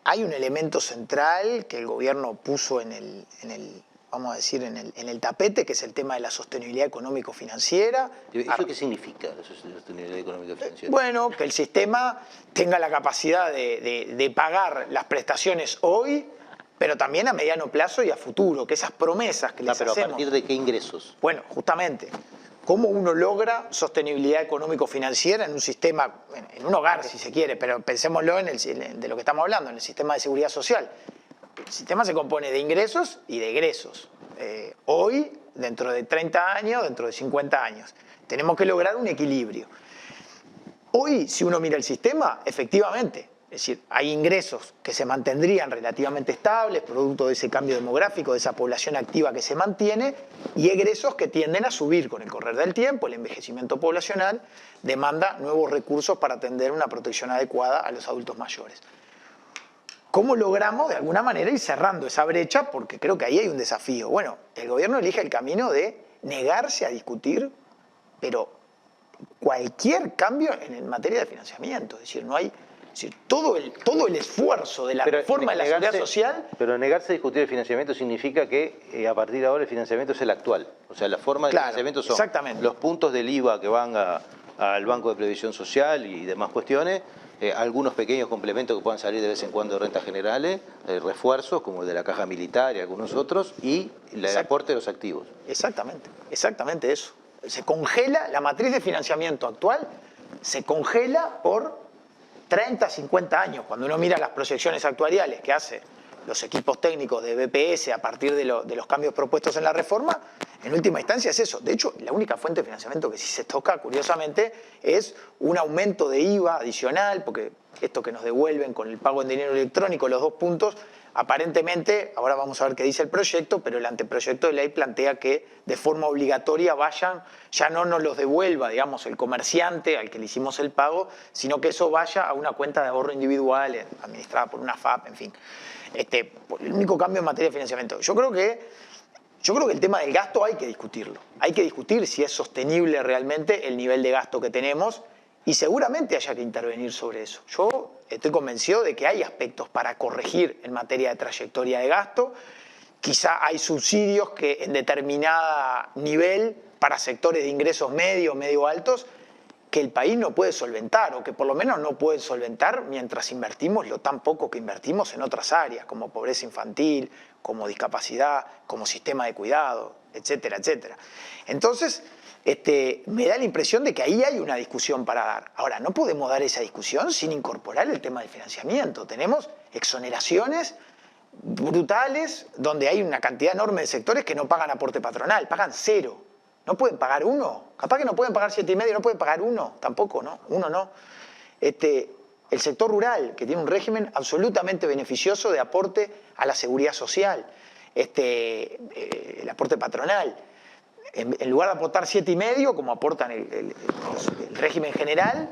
S4: hay un elemento central que el gobierno puso en el vamos a decir, en el tapete, que es el tema de la sostenibilidad económico-financiera.
S2: ¿Eso qué significa, la sostenibilidad económico-financiera?
S4: Bueno, que el sistema tenga la capacidad de pagar las prestaciones hoy, pero también a mediano plazo y a futuro, que esas promesas que les
S2: pero
S4: hacemos...
S2: ¿a partir de qué ingresos?
S4: Bueno, justamente, ¿cómo uno logra sostenibilidad económico-financiera en un sistema, en un hogar si se quiere, pero pensémoslo de lo que estamos hablando, en el sistema de seguridad social? El sistema se compone de ingresos y de egresos. Hoy, dentro de 30 años, dentro de 50 años, tenemos que lograr un equilibrio. Hoy, si uno mira el sistema, efectivamente, Es decir, hay ingresos que se mantendrían relativamente estables, producto de ese cambio demográfico, de esa población activa que se mantiene, y egresos que tienden a subir con el correr del tiempo. El envejecimiento poblacional demanda nuevos recursos para atender una protección adecuada a los adultos mayores. ¿Cómo logramos de alguna manera ir cerrando esa brecha? Porque creo que ahí hay un desafío. Bueno, el gobierno elige el camino de negarse a discutir, pero cualquier cambio en materia de financiamiento. Es decir, no hay... Es decir, todo el esfuerzo de la reforma de la seguridad social...
S2: Pero negarse a discutir el financiamiento significa que a partir de ahora el financiamiento es el actual. O sea, la forma de financiamiento son los puntos del IVA que van al Banco de Previsión Social y demás cuestiones, algunos pequeños complementos que puedan salir de vez en cuando de rentas generales, refuerzos como el de la Caja Militar y algunos otros, y el aporte de los activos.
S4: Exactamente eso. Se congela, la matriz de financiamiento actual se congela por 30, 50 años. Cuando uno mira las proyecciones actuariales que hace los equipos técnicos de BPS a partir de los cambios propuestos en la reforma, en última instancia es eso. De hecho, la única fuente de financiamiento que sí se toca, curiosamente, es un aumento de IVA adicional, porque esto que nos devuelven con el pago en dinero electrónico, los 2 puntos, aparentemente, ahora vamos a ver qué dice el proyecto, pero el anteproyecto de ley plantea que de forma obligatoria vayan, ya no nos los devuelva, digamos, el comerciante al que le hicimos el pago, sino que eso vaya a una cuenta de ahorro individual administrada por una FAP, en fin. El único cambio en materia de financiamiento. Yo creo que el tema del gasto hay que discutirlo. Hay que discutir si es sostenible realmente el nivel de gasto que tenemos y seguramente haya que intervenir sobre eso. Yo estoy convencido de que hay aspectos para corregir en materia de trayectoria de gasto. Quizá hay subsidios que en determinado nivel para sectores de ingresos medio altos que el país no puede solventar, o que por lo menos no puede solventar mientras invertimos lo tan poco que invertimos en otras áreas, como pobreza infantil, como discapacidad, como sistema de cuidado, etcétera, etcétera. Entonces, me da la impresión de que ahí hay una discusión para dar. Ahora, no podemos dar esa discusión sin incorporar el tema del financiamiento. Tenemos exoneraciones brutales donde hay una cantidad enorme de sectores que no pagan aporte patronal, pagan 0. No pueden pagar 1. Capaz que no pueden pagar 7,5, no pueden pagar 1, tampoco, ¿no? 1 no. El sector rural, que tiene un régimen absolutamente beneficioso de aporte a la seguridad social, el aporte patronal. En lugar de aportar 7,5, como aportan el régimen general,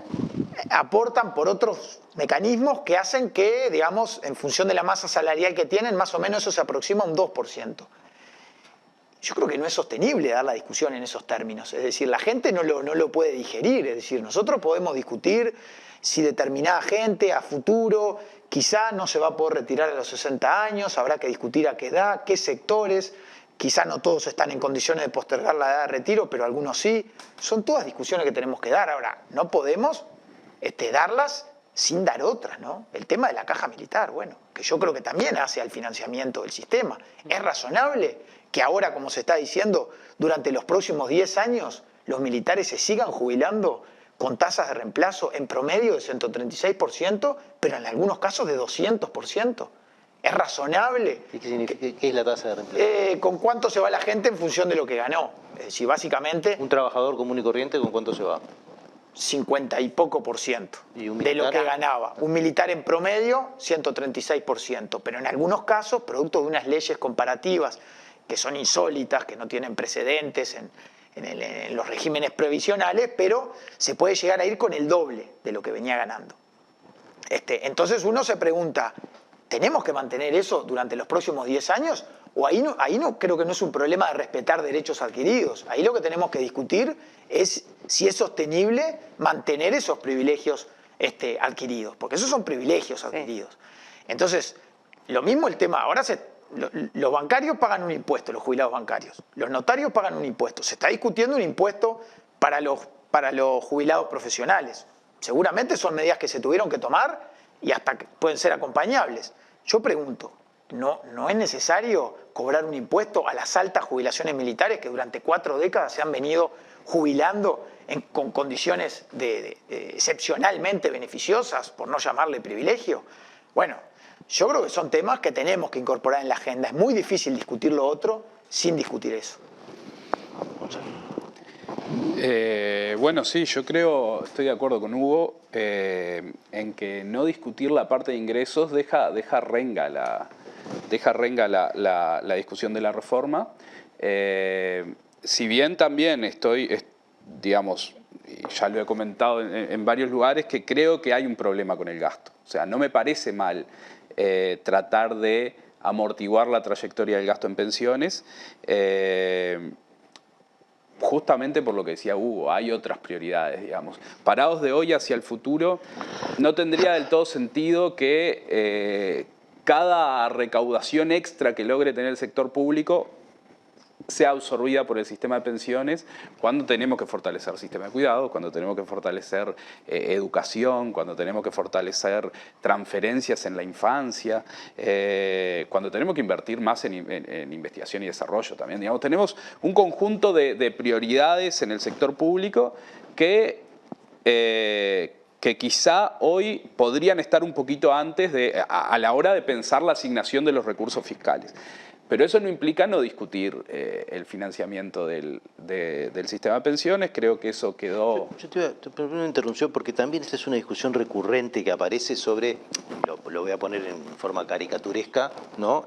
S4: aportan por otros mecanismos que hacen que, digamos, en función de la masa salarial que tienen, más o menos eso se aproxima a un 2%. Yo creo que no es sostenible dar la discusión en esos términos. Es decir, la gente no lo puede digerir. Es decir, nosotros podemos discutir si determinada gente a futuro quizá no se va a poder retirar a los 60 años, habrá que discutir a qué edad, qué sectores. Quizá no todos están en condiciones de postergar la edad de retiro, pero algunos sí. Son todas discusiones que tenemos que dar. Ahora, no podemos darlas sin dar otras, ¿no? El tema de la caja militar, bueno, que yo creo que también hace al financiamiento del sistema. ¿Es razonable que ahora, como se está diciendo, durante los próximos 10 años los militares se sigan jubilando con tasas de reemplazo en promedio de 136%, pero en algunos casos de 200%? ¿Es razonable?
S2: ¿Y qué significa? ¿Qué es la tasa de reemplazo?
S4: ¿Con cuánto se va la gente en función de lo que ganó? Es decir, básicamente...
S2: ¿Un trabajador común y corriente con cuánto se va?
S4: 50 y poco por ciento
S2: de
S4: lo que ganaba. Un militar en promedio, 136%. Pero en algunos casos, producto de unas leyes comparativas que son insólitas, que no tienen precedentes en los regímenes previsionales, pero se puede llegar a ir con el doble de lo que venía ganando. Entonces uno se pregunta, ¿tenemos que mantener eso durante los próximos 10 años? O ahí no creo que no es un problema de respetar derechos adquiridos. Ahí lo que tenemos que discutir es si es sostenible mantener esos privilegios adquiridos, porque esos son privilegios adquiridos. Entonces, lo mismo el tema, ahora los bancarios pagan un impuesto, los jubilados bancarios, los notarios pagan un impuesto, se está discutiendo un impuesto para los jubilados profesionales. Seguramente son medidas que se tuvieron que tomar y hasta que pueden ser acompañables. Yo pregunto, ¿no es necesario cobrar un impuesto a las altas jubilaciones militares que durante 4 décadas se han venido jubilando con condiciones excepcionalmente beneficiosas, por no llamarle privilegio? Bueno, yo creo que son temas que tenemos que incorporar en la agenda. Es muy difícil discutir lo otro sin discutir eso.
S5: Bueno, sí, yo creo, estoy de acuerdo con Hugo, en que no discutir la parte de ingresos deja renga la discusión de la reforma. Si bien también digamos, y ya lo he comentado en varios lugares, que creo que hay un problema con el gasto. O sea, no me parece mal tratar de amortiguar la trayectoria del gasto en pensiones, justamente por lo que decía Hugo, hay otras prioridades, digamos. Parados de hoy hacia el futuro, no tendría del todo sentido que cada recaudación extra que logre tener el sector público sea absorbida por el sistema de pensiones, cuando tenemos que fortalecer el sistema de cuidados, cuando tenemos que fortalecer educación, cuando tenemos que fortalecer transferencias en la infancia, cuando tenemos que invertir más en investigación y desarrollo también. Digamos, tenemos un conjunto de prioridades en el sector público que quizá hoy podrían estar un poquito antes a la hora de pensar la asignación de los recursos fiscales. Pero eso no implica no discutir el financiamiento del sistema de pensiones. Creo que eso quedó...
S2: Yo te voy a una interrupción porque también esta es una discusión recurrente que aparece sobre, lo voy a poner en forma caricaturesca, ¿no?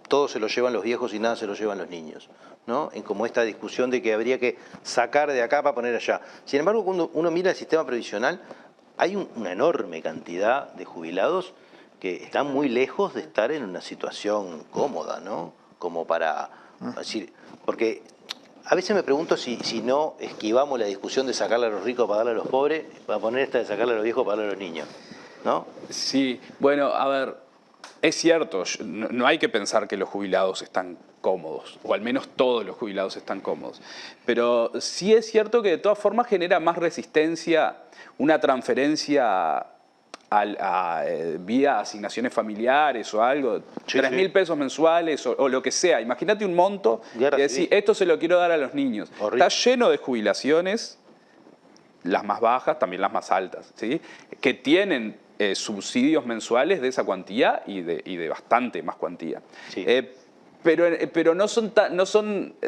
S2: Todo se lo llevan los viejos y nada se lo llevan los niños, ¿no? En como esta discusión de que habría que sacar de acá para poner allá. Sin embargo, cuando uno mira el sistema previsional, hay una enorme cantidad de jubilados que están muy lejos de estar en una situación cómoda, ¿no? Como para decir, porque a veces me pregunto si no esquivamos la discusión de sacarle a los ricos para darle a los pobres, para poner esta de sacarle a los viejos para darle a los niños, ¿no?
S5: Sí, bueno, a ver, es cierto, no hay que pensar que los jubilados están cómodos, o al menos todos los jubilados están cómodos, pero sí es cierto que de todas formas genera más resistencia una transferencia vía asignaciones familiares o algo,
S2: sí,
S5: 3.000 pesos mensuales o lo que sea. Imagínate un monto y decir, esto se lo quiero dar a los niños.
S2: Horrible.
S5: Está lleno de jubilaciones, las más bajas, también las más altas, ¿sí? Que tienen subsidios mensuales de esa cuantía y de bastante más cuantía. Sí. Pero no son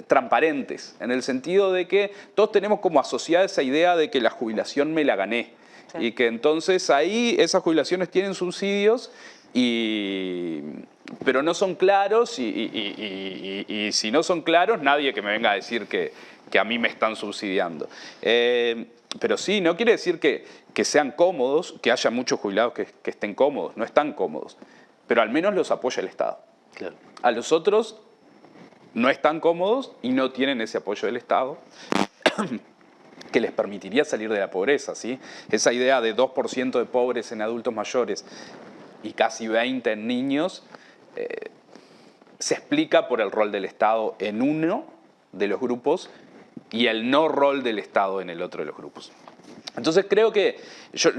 S5: transparentes, en el sentido de que todos tenemos como asociada esa idea de que la jubilación me la gané. Sí. Y que entonces ahí esas jubilaciones tienen subsidios, pero no son claros y si no son claros, nadie que me venga a decir que a mí me están subsidiando. Pero sí, no quiere decir que sean cómodos, que haya muchos jubilados que estén cómodos, no están cómodos, pero al menos los apoya el Estado. Claro. A los otros no están cómodos y no tienen ese apoyo del Estado que les permitiría salir de la pobreza, ¿sí? Esa idea de 2% de pobres en adultos mayores y casi 20 en niños se explica por el rol del Estado en uno de los grupos y el no rol del Estado en el otro de los grupos. Entonces creo que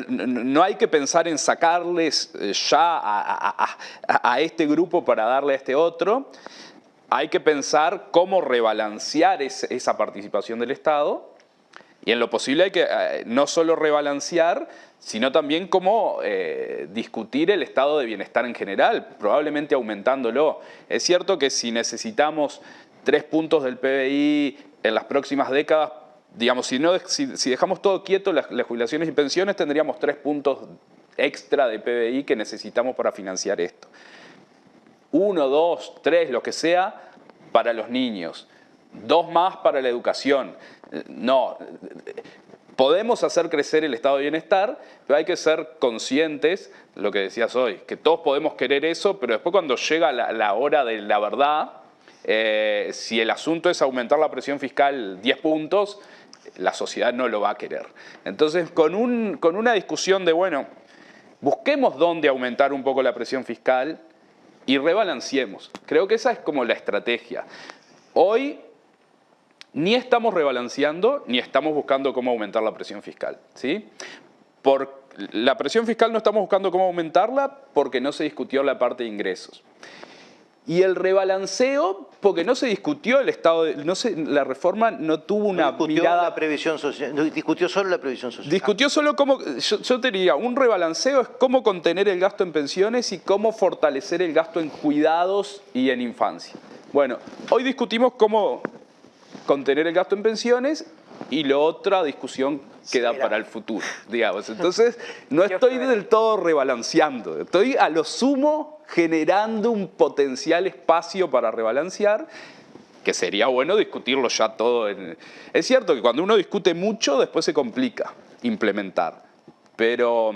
S5: no hay que pensar en sacarles ya a este grupo para darle a este otro. Hay que pensar cómo rebalancear esa participación del Estado. Y en lo posible hay que no solo rebalancear, sino también cómo discutir el estado de bienestar en general, probablemente aumentándolo. Es cierto que si necesitamos 3 puntos del PBI en las próximas décadas, digamos, si dejamos todo quieto, las jubilaciones y pensiones, tendríamos 3 puntos extra de PBI que necesitamos para financiar esto. 1, 2, 3, lo que sea, para los niños. 2 más para la educación. No, podemos hacer crecer el estado de bienestar, pero hay que ser conscientes, lo que decías hoy, que todos podemos querer eso, pero después cuando llega la hora de la verdad, si el asunto es aumentar la presión fiscal 10 puntos, la sociedad no lo va a querer. Entonces, con una discusión de, bueno, busquemos dónde aumentar un poco la presión fiscal y rebalanceemos. Creo que esa es como la estrategia. Hoy ni estamos rebalanceando, ni estamos buscando cómo aumentar la presión fiscal, ¿sí? Por la presión fiscal no estamos buscando cómo aumentarla porque no se discutió la parte de ingresos. Y el rebalanceo, porque no se discutió el estado, la reforma no tuvo una mirada...
S2: La previsión social, no, discutió solo la previsión social.
S5: Discutió solo cómo, yo te diría, un rebalanceo es cómo contener el gasto en pensiones y cómo fortalecer el gasto en cuidados y en infancia. Bueno, hoy discutimos cómo contener el gasto en pensiones y la otra discusión queda para el futuro, digamos. Entonces, no estoy del todo rebalanceando, estoy a lo sumo generando un potencial espacio para rebalancear, que sería bueno discutirlo ya todo. Es cierto que cuando uno discute mucho, después se complica implementar, pero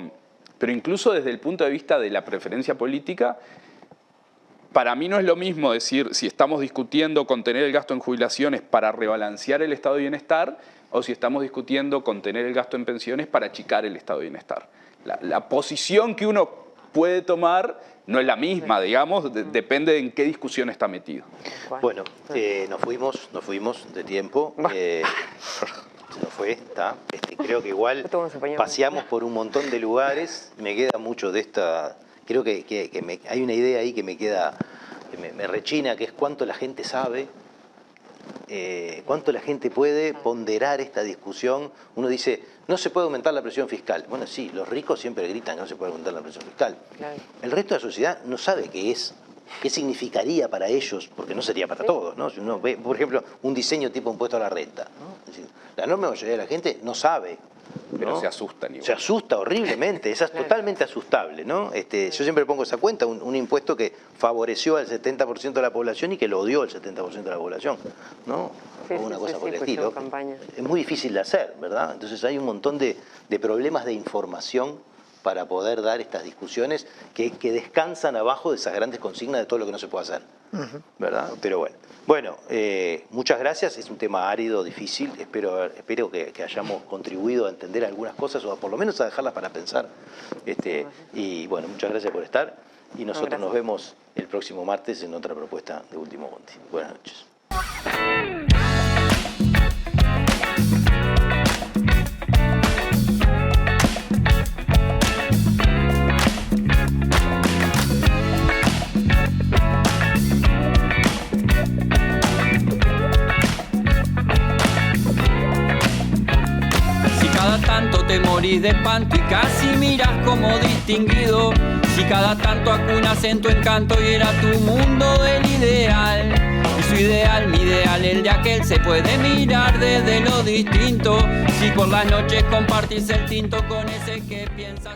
S5: incluso desde el punto de vista de la preferencia política, para mí no es lo mismo decir si estamos discutiendo contener el gasto en jubilaciones para rebalancear el estado de bienestar o si estamos discutiendo contener el gasto en pensiones para achicar el estado de bienestar. La posición que uno puede tomar no es la misma, digamos, depende de en qué discusión está metido.
S2: Bueno, nos fuimos de tiempo. Se nos fue, está. Creo que igual paseamos por un montón de lugares. Me queda mucho de esta... Creo que hay una idea ahí que me queda, que me rechina, que es cuánto la gente sabe, cuánto la gente puede ponderar esta discusión. Uno dice, no se puede aumentar la presión fiscal. Bueno, sí, los ricos siempre gritan que no se puede aumentar la presión fiscal. Claro. El resto de la sociedad no sabe qué significaría para ellos, porque no sería para todos, ¿no? Si uno ve, por ejemplo, un diseño tipo impuesto a la renta, ¿no? Es decir, la enorme mayoría de la gente no sabe.
S5: Pero
S2: ¿no?
S5: se asustan igual.
S2: Se asusta horriblemente, es totalmente asustable, ¿no? Yo siempre pongo esa cuenta, un impuesto que favoreció al 70% de la población y que lo odió al 70% de la población, ¿no? Una cosa por el estilo. Es muy difícil de hacer, ¿verdad? Entonces hay un montón de problemas de información para poder dar estas discusiones que descansan abajo de esas grandes consignas de todo lo que no se puede hacer, ¿verdad? Pero bueno, muchas gracias. Es un tema árido, difícil. Espero que hayamos contribuido a entender algunas cosas o por lo menos a dejarlas para pensar. Y bueno, muchas gracias por estar. Y nosotros nos vemos el próximo martes en otra propuesta de Último Bondi. Buenas noches.
S1: Te morís de espanto y casi miras como distinguido. Si cada tanto acunas en tu encanto y era tu mundo del ideal. Y su ideal, mi ideal, el de aquel se puede mirar desde lo distinto. Si por las noches compartís el tinto con ese que piensas.